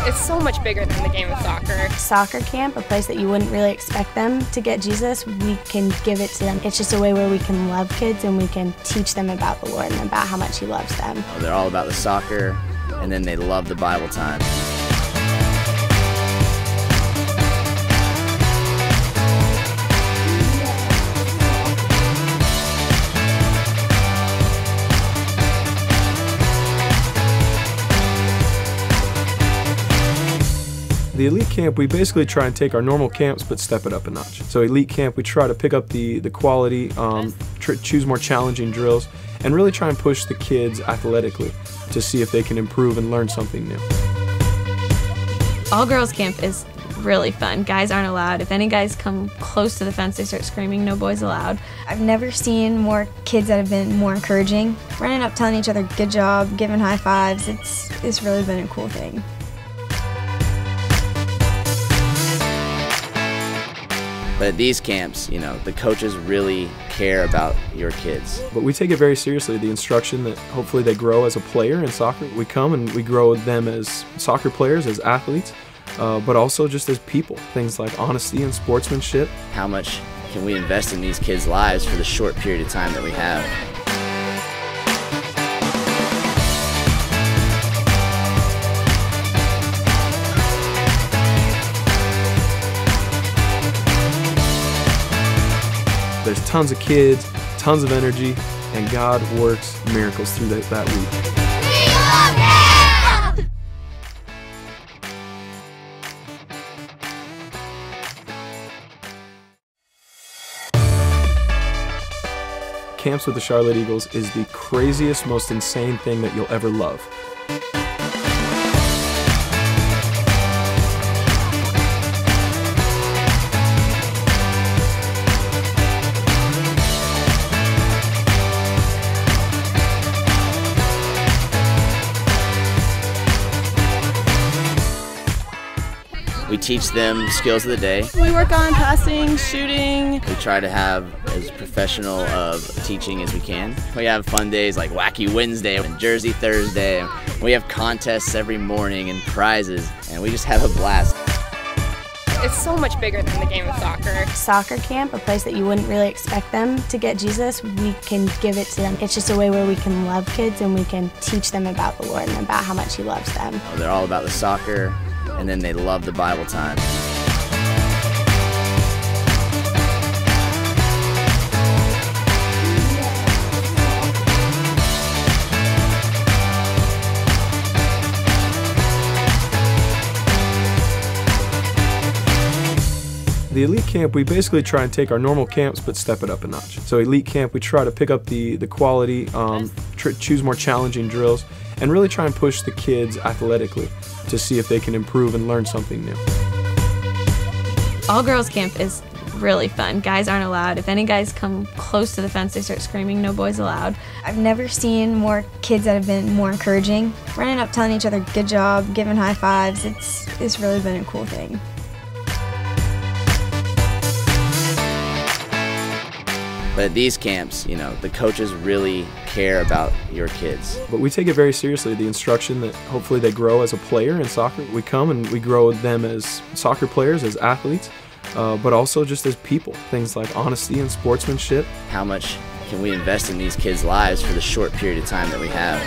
It's so much bigger than the game of soccer. Soccer camp, a place that you wouldn't really expect them to get Jesus, we can give it to them. It's just a way where we can love kids and we can teach them about the Lord and about how much He loves them. They're all about the soccer, and then they love the Bible time. The Elite Camp, we basically try and take our normal camps but step it up a notch. So Elite Camp, we try to pick up the quality, choose more challenging drills, and really try and push the kids athletically to see if they can improve and learn something new. All girls camp is really fun. Guys aren't allowed. If any guys come close to the fence, they start screaming, "No boys allowed." I've never seen more kids that have been more encouraging. Running up, telling each other good job, giving high fives, it's really been a cool thing. But at these camps, you know, the coaches really care about your kids. But we take it very seriously, the instruction that hopefully they grow as a player in soccer. We come and we grow them as soccer players, as athletes, but also just as people. Things like honesty and sportsmanship. How much can we invest in these kids' lives for the short period of time that we have? There's tons of kids, tons of energy, and God works miracles through that week. Camps with the Charlotte Eagles is the craziest, most insane thing that you'll ever love. We teach them skills of the day. We work on passing, shooting. We try to have as professional of teaching as we can. We have fun days like Wacky Wednesday and Jersey Thursday. We have contests every morning and prizes, and we just have a blast. It's so much bigger than the game of soccer. Soccer camp, a place that you wouldn't really expect them to get Jesus, we can give it to them. It's just a way where we can love kids and we can teach them about the Lord and about how much He loves them. They're all about the soccer, and then they love the Bible time. The Elite camp, we basically try and take our normal camps but step it up a notch. So elite camp, we try to pick up the quality, choose more challenging drills, and really try and push the kids athletically to see if they can improve and learn something new. All girls camp is really fun. Guys aren't allowed. If any guys come close to the fence, they start screaming, "No boys allowed." I've never seen more kids that have been more encouraging. Running up telling each other good job, giving high fives, it's really been a cool thing. But at these camps, you know, the coaches really care about your kids. But we take it very seriously, the instruction that hopefully they grow as a player in soccer. We come and we grow them as soccer players, as athletes, but also just as people. Things like honesty and sportsmanship. How much can we invest in these kids' lives for the short period of time that we have?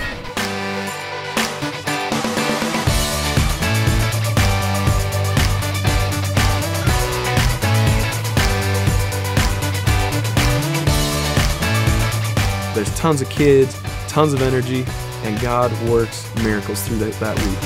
There's tons of kids, tons of energy, and God works miracles through that week.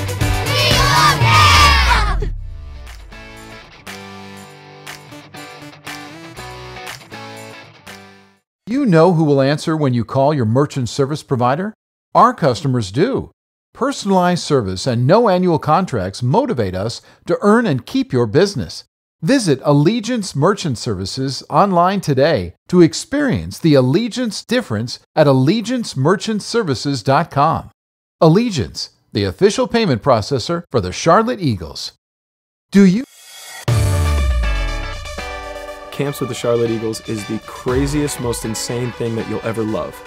You know who will answer when you call your merchant service provider? Our customers do. Personalized service and no annual contracts motivate us to earn and keep your business. Visit Allegiance Merchant Services online today to experience the Allegiance difference at AllegianceMerchantServices.com. Allegiance, the official payment processor for the Charlotte Eagles. Do you? Camps with the Charlotte Eagles is the craziest, most insane thing that you'll ever love.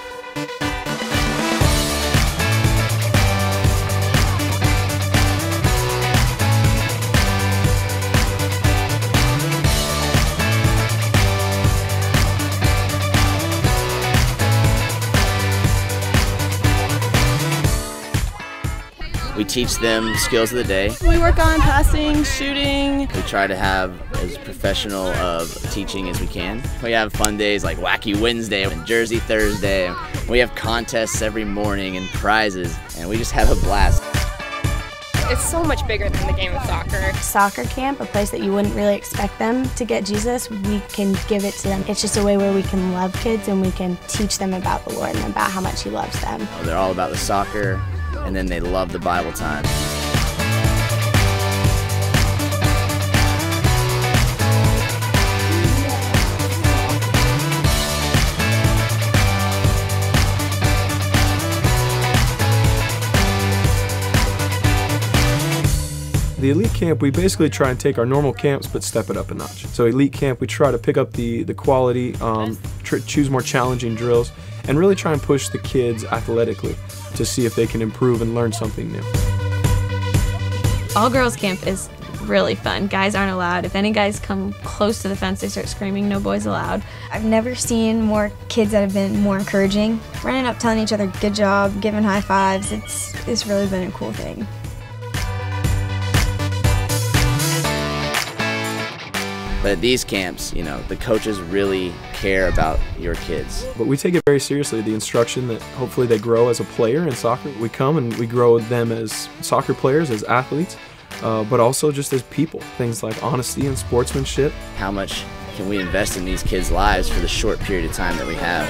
We teach them skills of the day. We work on passing, shooting. We try to have as professional of teaching as we can. We have fun days like Wacky Wednesday and Jersey Thursday. We have contests every morning and prizes, and we just have a blast. It's so much bigger than the game of soccer. Soccer camp, a place that you wouldn't really expect them to get Jesus, we can give it to them. It's just a way where we can love kids and we can teach them about the Lord and about how much He loves them. They're all about the soccer, and then they love the Bible time. The elite camp, we basically try and take our normal camps but step it up a notch. So elite camp, we try to pick up the quality, choose more challenging drills, and really try and push the kids athletically to see if they can improve and learn something new. All girls camp is really fun. Guys aren't allowed. If any guys come close to the fence, they start screaming, "No boys allowed." I've never seen more kids that have been more encouraging. Running up telling each other good job, giving high fives, it's really been a cool thing. But at these camps, you know, the coaches really care about your kids. But we take it very seriously, the instruction that hopefully they grow as a player in soccer. We come and we grow them as soccer players, as athletes, but also just as people. Things like honesty and sportsmanship. How much can we invest in these kids' lives for the short period of time that we have?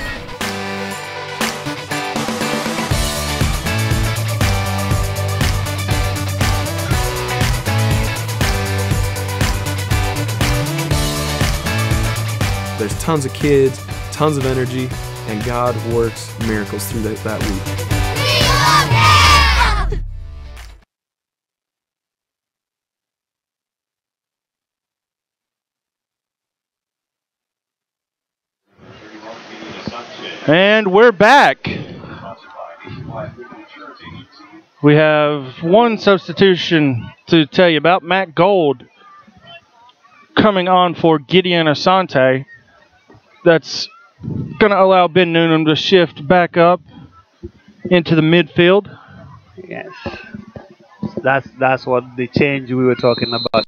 There's tons of kids, tons of energy, and God works miracles through that week. And we're back. We have one substitution to tell you about. Matt Gold coming on for Gideon Asante. That's going to allow Ben Noonan to shift back up into the midfield. Yes, that's what the change we were talking about.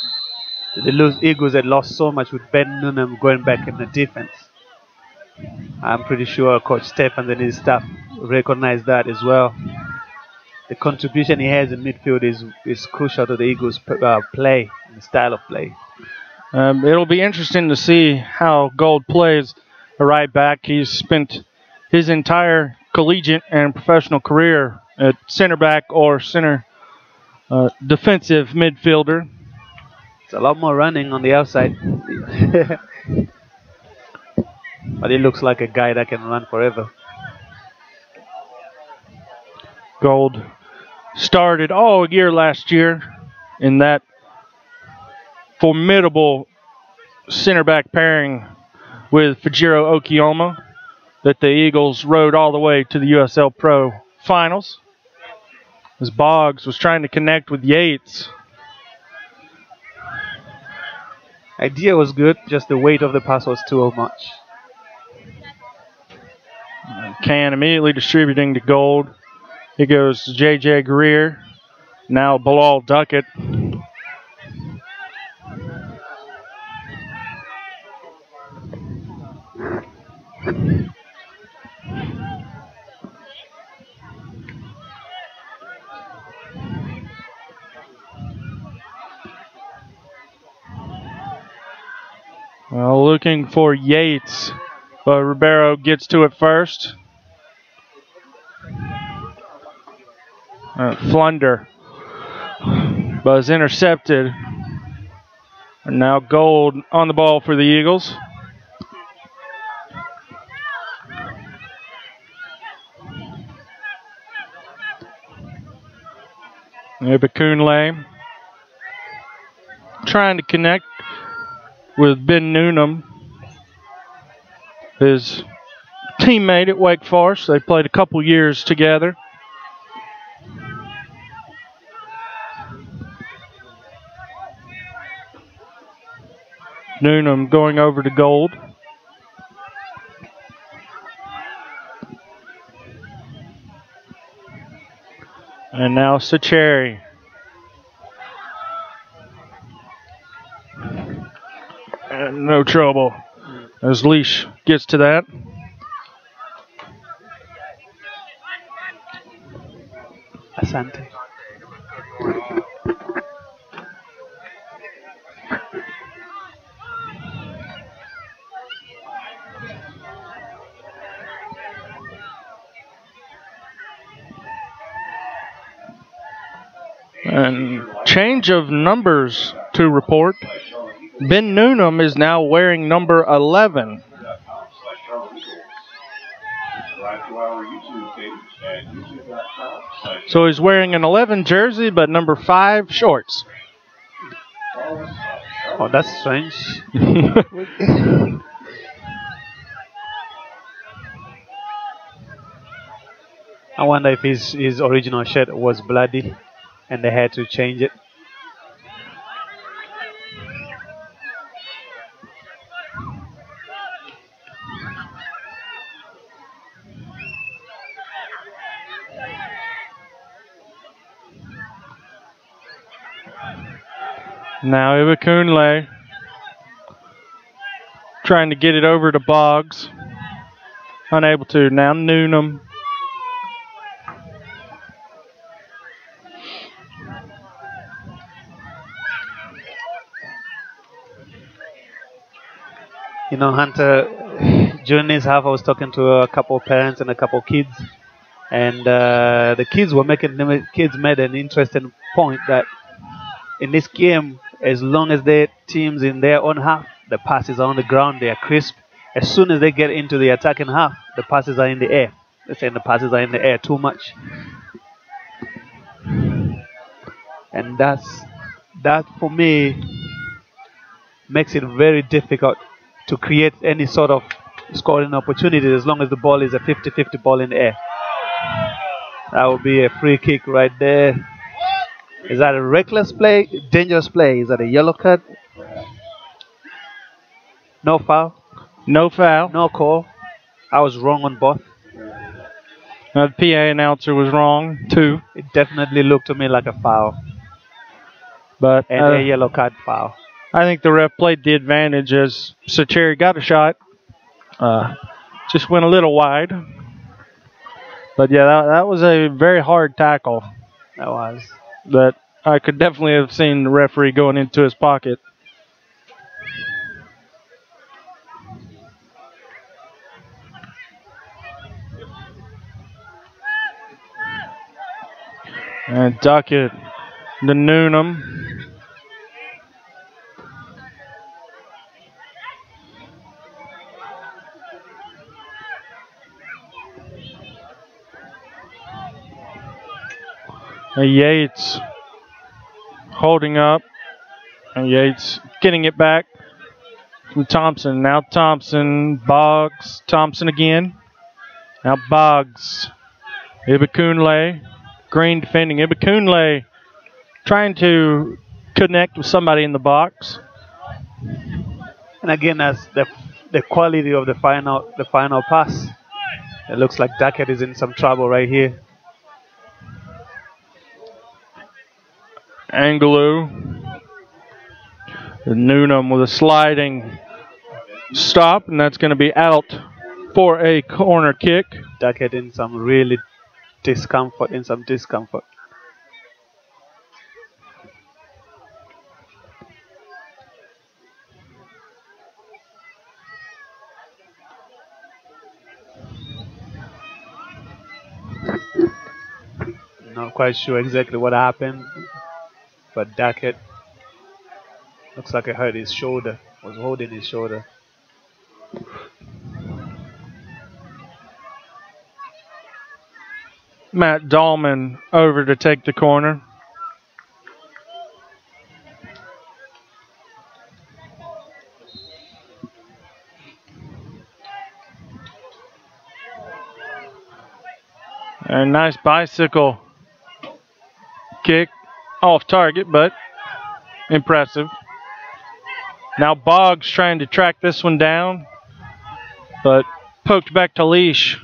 The Eagles had lost so much with Ben Noonan going back in the defense. I'm pretty sure Coach Stefan and his staff recognize that as well. The contribution he has in midfield is crucial to the Eagles' play, the style of play. It'll be interesting to see how Gold plays a right back. He's spent his entire collegiate and professional career at center back or center defensive midfielder. It's a lot more running on the outside. But he looks like a guy that can run forever. Gold started all year last year in that formidable center back pairing with Fujiro Okiyama that the Eagles rode all the way to the USL Pro finals. As Boggs was trying to connect with Yates. Idea was good, just the weight of the pass was too much. Can immediately distributing to Gold. Here goes J.J. Greer. Now Bilal Duckett. Well, looking for Yates, but Ribeiro gets to it first. Flunder, but is intercepted. And now Gold on the ball for the Eagles. Ibakunle trying to connect with Ben Noonan, his teammate at Wake Forest. They played a couple years together. Noonan going over to Gold. And now Sacheri. And no trouble as Leash gets to that. Asante. And change of numbers to report. Ben Noonan is now wearing number 11. So he's wearing an 11 jersey, but number 5 shorts. Oh, that's strange. I wonder if his original shirt was bloody and they had to change it. Now Ibakunle trying to get it over to Boggs. Unable to. Now Noonan. You know, Hunter, during this half I was talking to a couple of parents and a couple of kids, and the kids made an interesting point that in this game, as long as their team's in their own half, the passes are on the ground, they are crisp. As soon as they get into the attacking half, the passes are in the air. They're saying the passes are in the air too much. And that for me makes it very difficult to create any sort of scoring opportunity as long as the ball is a 50-50 ball in the air. That would be a free kick right there. Is that a reckless play? Dangerous play? Is that a yellow card? No foul? No foul. No call. I was wrong on both. The PA announcer was wrong too. It definitely looked to me like a foul. But and a yellow card foul. I think the ref played the advantage as Sacheri got a shot. Just went a little wide. But yeah, that was a very hard tackle. That was. That I could definitely have seen the referee going into his pocket. And Duckett to Noonan. And Yates holding up. And Yates getting it back from Thompson. Now Thompson, Boggs, Thompson again. Now Boggs, Ibikunle, Green defending. Ibikunle trying to connect with somebody in the box. And again, that's the quality of the final pass. It looks like Duckett is in some trouble right here. Angelou. Noonan with a sliding stop, and that's going to be out for a corner kick. Duckett in some really discomfort, Not quite sure exactly what happened, but Duckett looks like he hurt his shoulder, was holding his shoulder. Matt Dahlman over to take the corner. A nice bicycle kick off target, but impressive. Now Boggs trying to track this one down, but poked back to leash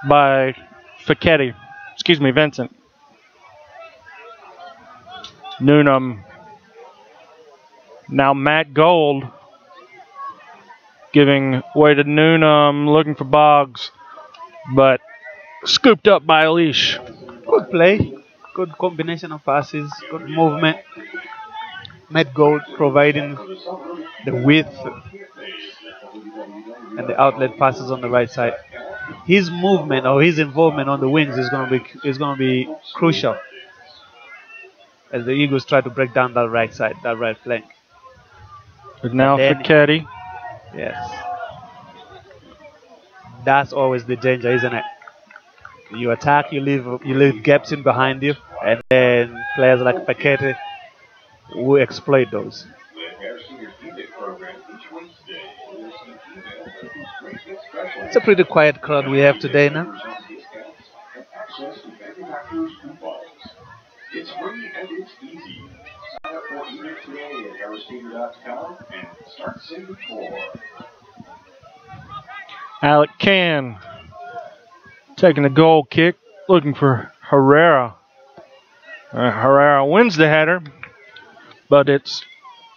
by Vincent. Noonan. Now Matt Gold giving way to Noonan, looking for Boggs, but scooped up by leash. Good play, good combination of passes, good movement. Matt Gold providing the width and the outlet passes on the right side. His movement or his involvement on the wings is going to be crucial as the Eagles try to break down that right side, that right flank. But now Fichetti. Yes. That's always the danger, isn't it? You attack, you leave gaps in behind you, and then players like Fichetti will exploit those. It's a pretty quiet crowd we have today now. It's free and it's easy. Sign up for Eager today at harristheater.com and start saving for. Alec Can taking a goal kick, looking for Herrera. Herrera wins the header, but it's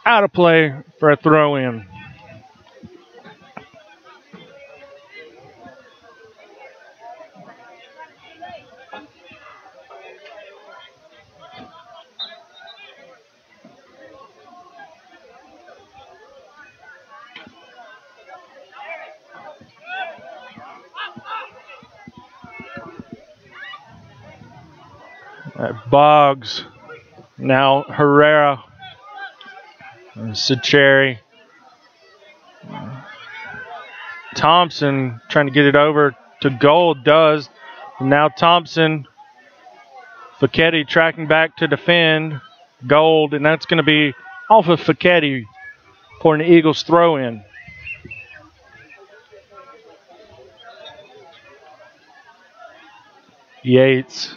out of play for a throw-in. Boggs, now Herrera, Sacheri, Thompson trying to get it over to Gold, does. Now Thompson, Fichetti tracking back to defend Gold, and that's going to be off of Fichetti for an Eagles throw-in. Yates.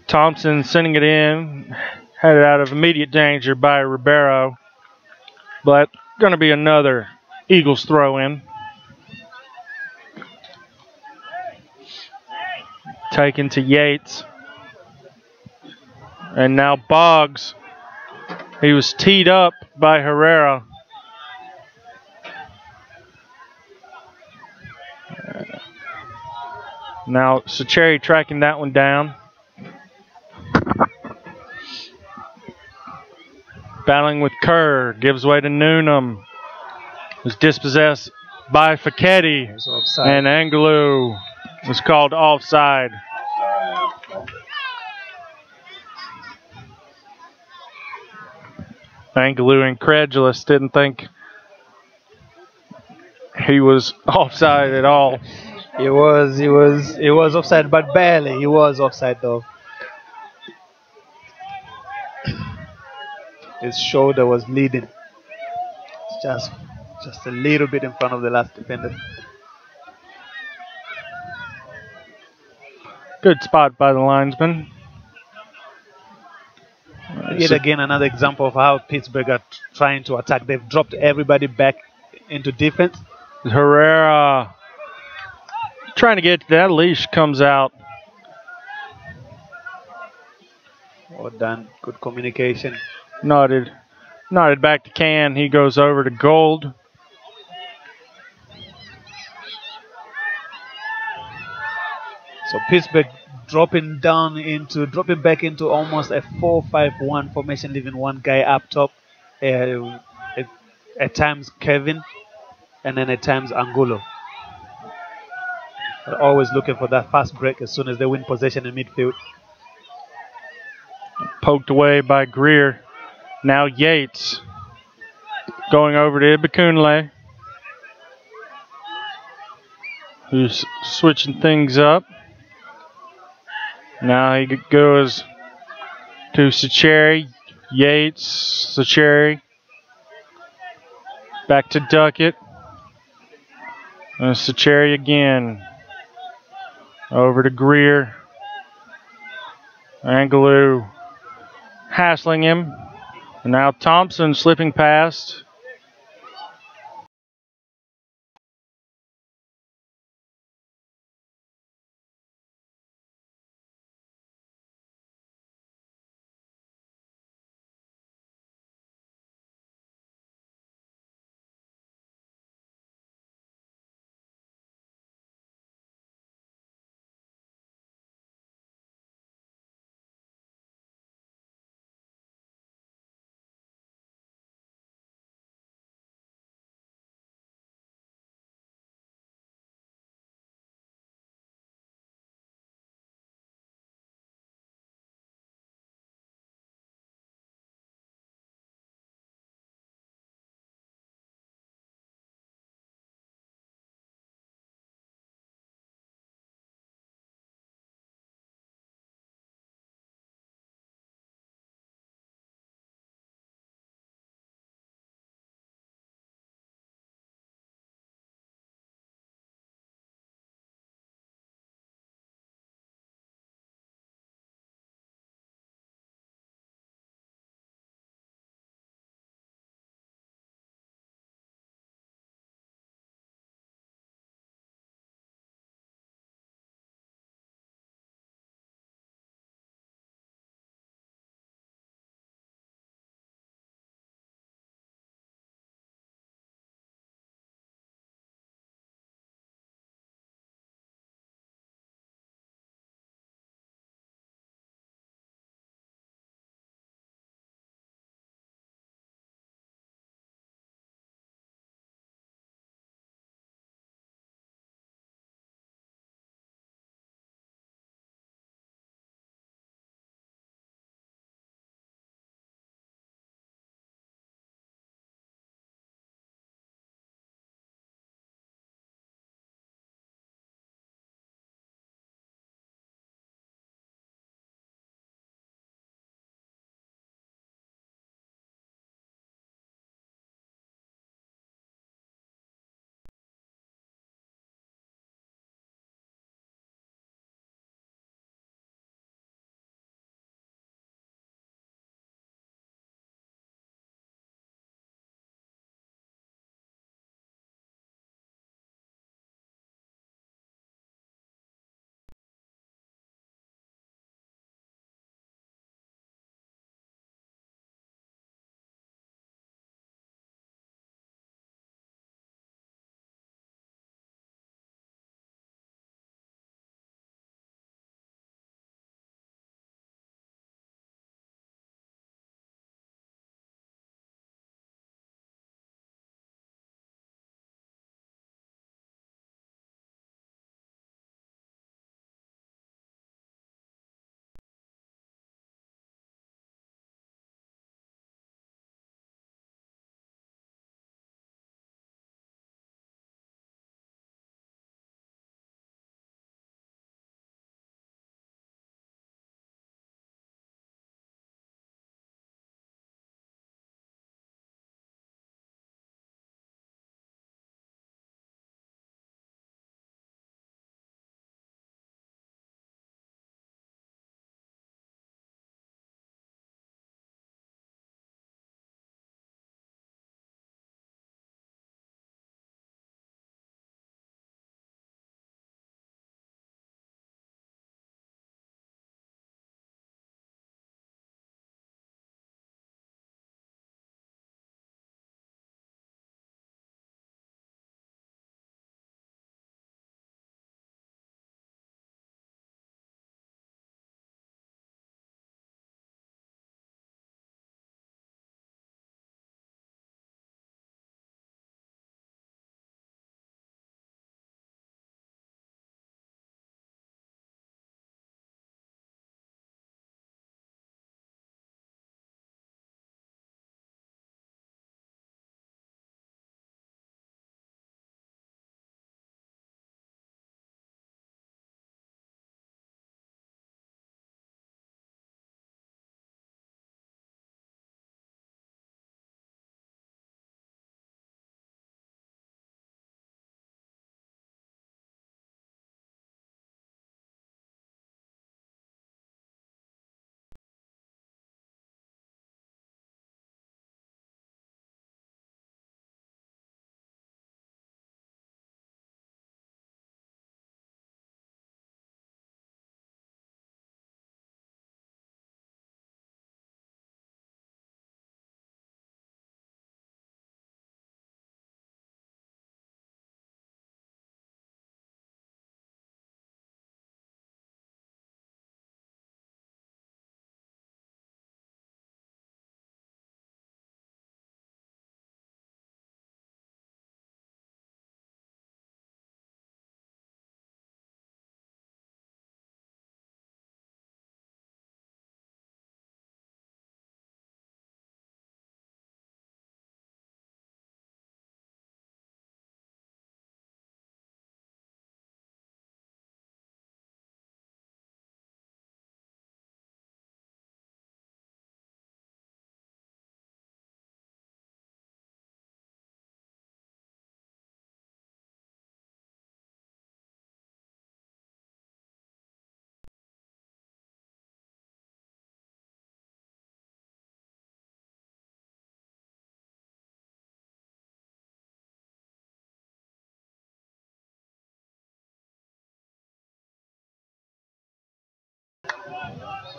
Thompson sending it in, headed out of immediate danger by Ribeiro, but going to be another Eagles throw-in. Taken to Yates. And now Boggs. He was teed up by Herrera. Now Sacheri tracking that one down. Battling with Kerr, gives way to Noonan. Was dispossessed by Fichetti. And Angelou was called offside. Angelou, incredulous, didn't think he was offside at all. He was offside, but barely. He was offside though. His shoulder was leading, just a little bit in front of the last defender. Good spot by the linesman. Yet again, another example of how Pittsburgh are trying to attack. They've dropped everybody back into defense. Herrera trying to get to that leash, comes out. Well done. Good communication. Nodded back to Can. He goes over to Gold. So Pittsburgh dropping back into almost a 4-5-1 formation, leaving one guy up top. At times Kevin, and then at times Angulo. They're always looking for that fast break as soon as they win possession in midfield. Poked away by Greer. Now Yates going over to Ibekunle, who's switching things up. Now he goes to Sacheri. Yates, Sacheri. Back to Duckett. And Sacheri again. Over to Greer. Angelou hassling him. And now Thompson slipping past.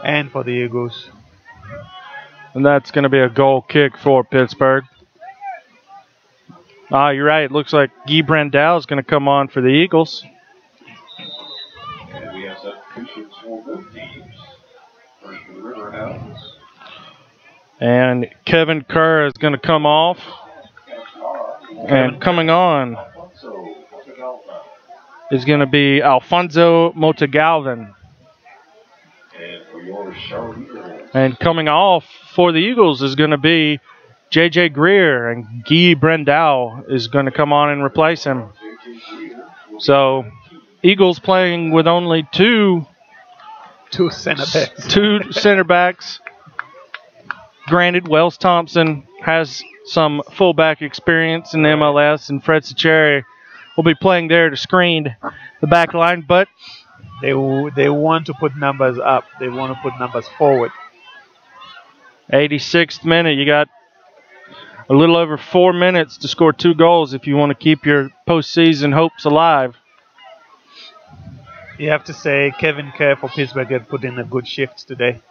And for the Eagles. And that's going to be a goal kick for Pittsburgh. Ah, you're right. It looks like Guy Brandel is going to come on for the Eagles. And we have substitutions for both teams. First for the Riverhounds. And Kevin Kerr is going to come off. And coming on is going to be Alfonso Motagalvin. And coming off for the Eagles is going to be J.J. Greer, and Guy Brandel is going to come on and replace him. So, Eagles playing with only two center backs. Two center backs. Granted, Wells Thompson has some fullback experience in the MLS, and Fred Sacheri will be playing there to screen the back line, but they want to put numbers up. They want to put numbers forward. 86th minute, you got a little over 4 minutes to score 2 goals if you want to keep your postseason hopes alive. You have to say Kevin Kerr for Pittsburgh had put in a good shift today.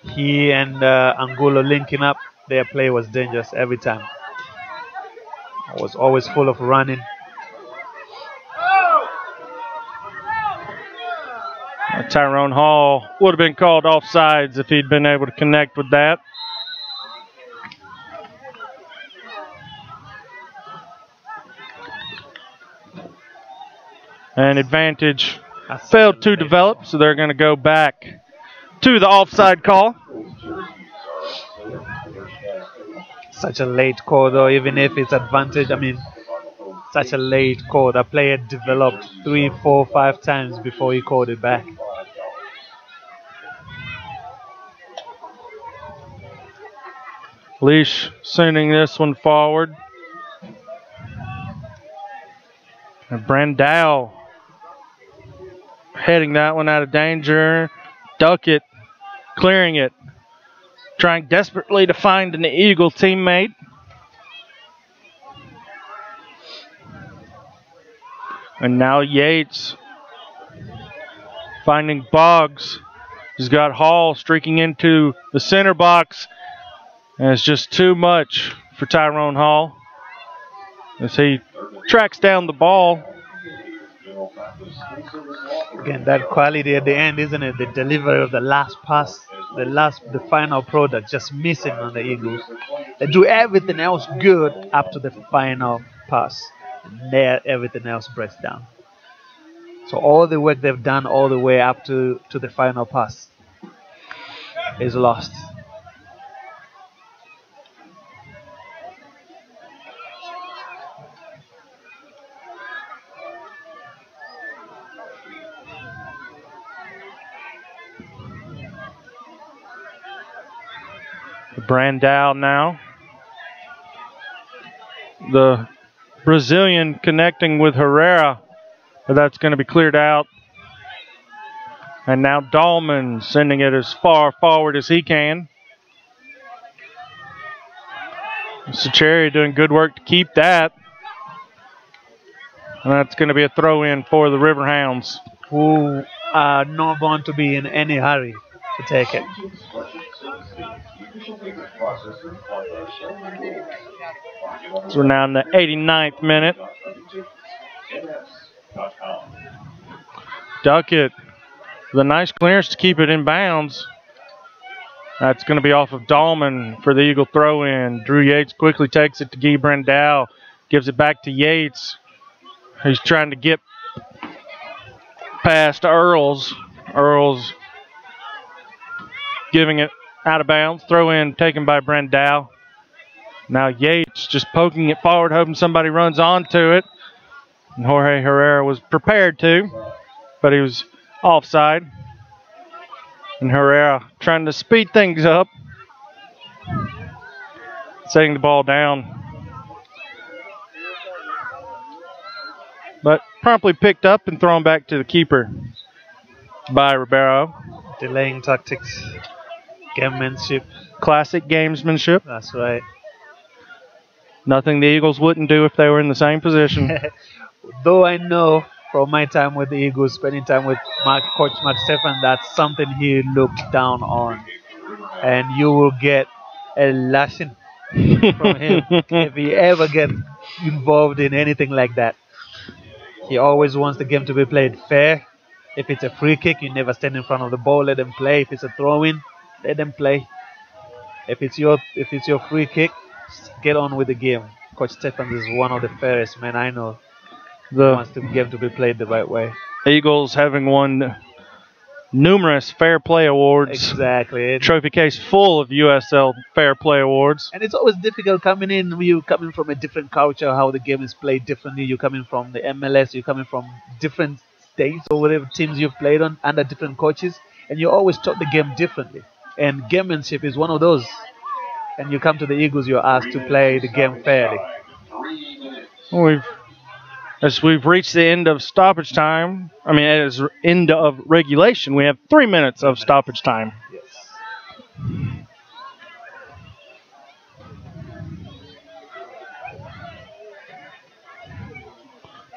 He and Angulo linking up, their play was dangerous every time. It was always full of running. Tyrone Hall would have been called offsides if he'd been able to connect with that. And advantage failed to develop, so they're going to go back to the offside call. Such a late call, though, even if it's advantage. I mean, such a late call. The player developed 3, 4, 5 times before he called it back. Leash sending this one forward. And Brandel heading that one out of danger. Duckett clearing it. Trying desperately to find an Eagle teammate. And now Yates finding Boggs. He's got Hall streaking into the center box. And it's just too much for Tyrone Hall as he tracks down the ball. Again, that quality at the end, isn't it? The delivery of the last pass, the final product, just missing on the Eagles. They do everything else good up to the final pass. And there, everything else breaks down. So all the work they've done all the way up to the final pass is lost. Brandel now. The Brazilian connecting with Herrera, but that's going to be cleared out. And now Dahlman sending it as far forward as he can. Sacheri doing good work to keep that. And that's going to be a throw-in for the Riverhounds, who are not going to be in any hurry to take it. So we're now in the 89th minute. Duckett with a nice clearance to keep it in bounds. That's going to be off of Dahlman for the Eagle throw-in. Drew Yates quickly takes it to Guy Brandel. Gives it back to Yates. He's trying to get past Earls. Earls giving it out of bounds. Throw-in taken by Brandel. Now Yates just poking it forward, hoping somebody runs onto it. And Jorge Herrera was prepared to, but he was offside. And Herrera trying to speed things up. Setting the ball down. But promptly picked up and thrown back to the keeper by Ribeiro. Delaying tactics. Gamemanship. Classic gamesmanship. That's right. Nothing the Eagles wouldn't do if they were in the same position. Though I know from my time with the Eagles, spending time with Coach Mark Stefan, that's something he looked down on. And you will get a lashing from him if he ever gets involved in anything like that. He always wants the game to be played fair. If it's a free kick, you never stand in front of the ball, let them play. If it's a throw-in, let them play. If it's your free kick, get on with the game. Coach Stefan is one of the fairest men I know. He wants the game to be played the right way. Eagles having won numerous fair play awards. Exactly. Trophy case full of USL fair play awards. And it's always difficult coming in. You coming from a different culture, how the game is played differently. You're coming from the MLS. You're coming from different states or whatever teams you've played on under different coaches, and you always taught the game differently. And gamemanship is one of those. And you come to the Eagles, you're asked to play the game fairly. As we've reached the end of stoppage time, as end of regulation, we have 3 minutes of stoppage time. Yes.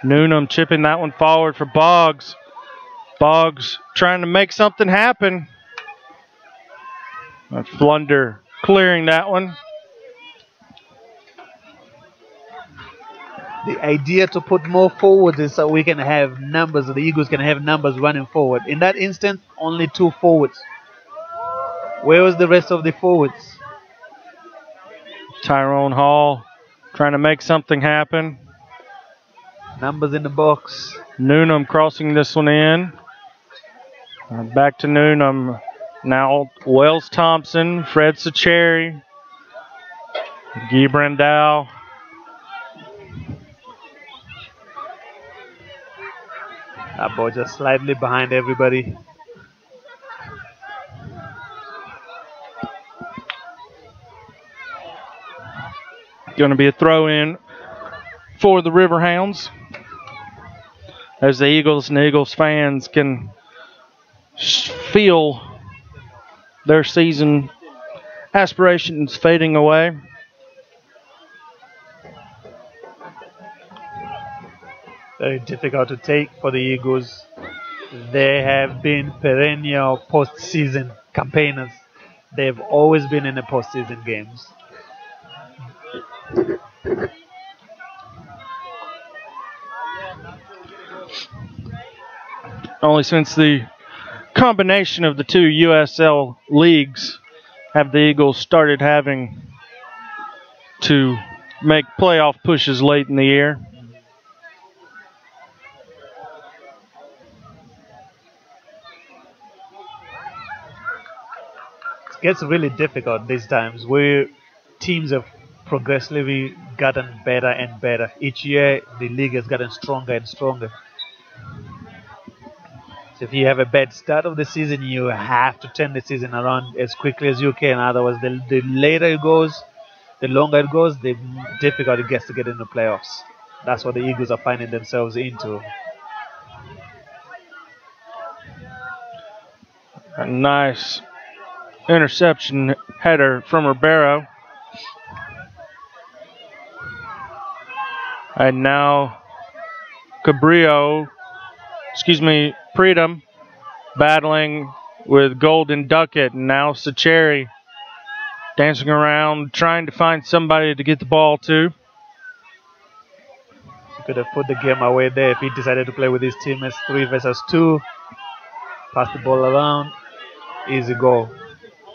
Noonan chipping that one forward for Boggs. Boggs trying to make something happen. Flunder clearing that one. The idea to put more forwards is so we can have numbers, the Eagles can have numbers running forward. In that instance, only 2 forwards. Where was the rest of the forwards? Tyrone Hall trying to make something happen. Numbers in the box. Noonan crossing this one in. Back to Noonan. Now Wells Thompson, Fred Sacheri, Guy Brandau. That ball just slightly behind everybody. Going to be a throw in for the Riverhounds, as the Eagles and Eagles fans can feel their season aspirations fading away. Very difficult to take for the Eagles. They have been perennial postseason campaigners. They've always been in the postseason games. Only since the combination of the 2 USL leagues have the Eagles started having to make playoff pushes late in the year. It gets really difficult these times where teams have progressively gotten better and better. Each year the league has gotten stronger and stronger. So if you have a bad start of the season, you have to turn the season around as quickly as you can. Otherwise, the later it goes, the longer it goes, the difficult it gets to get into playoffs. That's what the Eagles are finding themselves into. A nice interception header from Ribeiro. And now Predum battling with Golden Duckett. And now Sacheri dancing around, trying to find somebody to get the ball to. He could have put the game away there if he decided to play with his team as 3 versus 2. Pass the ball around, easy goal.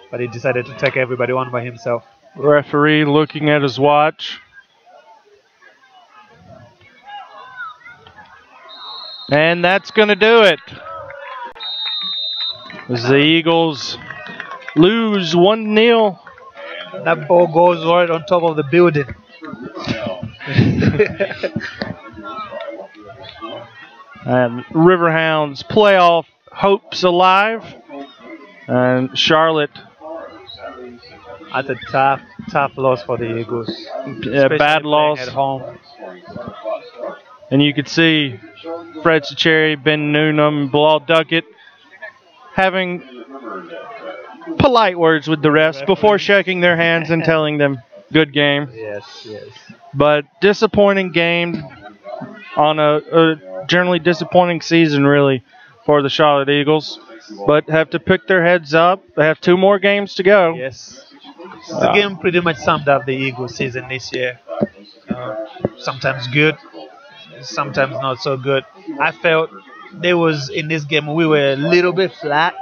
But he decided to take everybody on by himself. Referee looking at his watch. And that's going to do it. As the Eagles lose 1-0. That ball goes right on top of the building. And Riverhounds playoff hopes alive. And Charlotte. That's a tough loss for the Eagles. Yeah, bad loss at home. And you could see Fred Sacheri, Ben Noonan, Bilal Duckett having polite words with the refs before shaking their hands and telling them, good game. Yes. But disappointing game. on a generally disappointing season, really, for the Charlotte Eagles. But have to pick their heads up. They have 2 more games to go. Yes. The game pretty much summed up the Eagles season this year. Sometimes good, sometimes not so good. I felt there was, in this game, we were a little bit flat.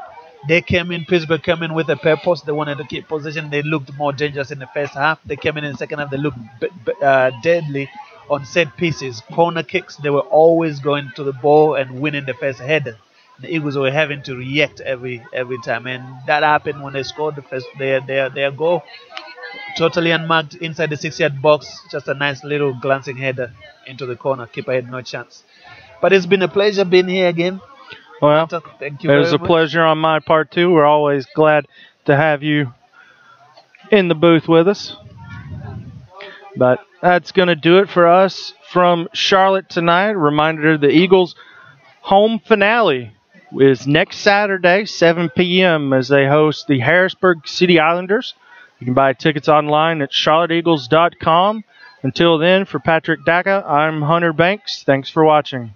They came in, Pittsburgh came in with a purpose. They wanted to keep possession. They looked more dangerous in the first half. They came in the second half. They looked deadly on set pieces. Corner kicks, they were always going to the ball and winning the first header. The Eagles were having to react every time, and that happened when they scored the first their goal. Totally unmarked inside the 6-yard box. Just a nice little glancing header into the corner. Keeper had no chance. But it's been a pleasure being here again. Well, thank you it was very a much. pleasure on my part, too. We're always glad to have you in the booth with us. But that's going to do it for us from Charlotte tonight. Reminder, the Eagles' home finale is next Saturday, 7 p.m., as they host the Harrisburg City Islanders. You can buy tickets online at charlotteeagles.com. Until then, for Patrick Dacca, I'm Hunter Banks. Thanks for watching.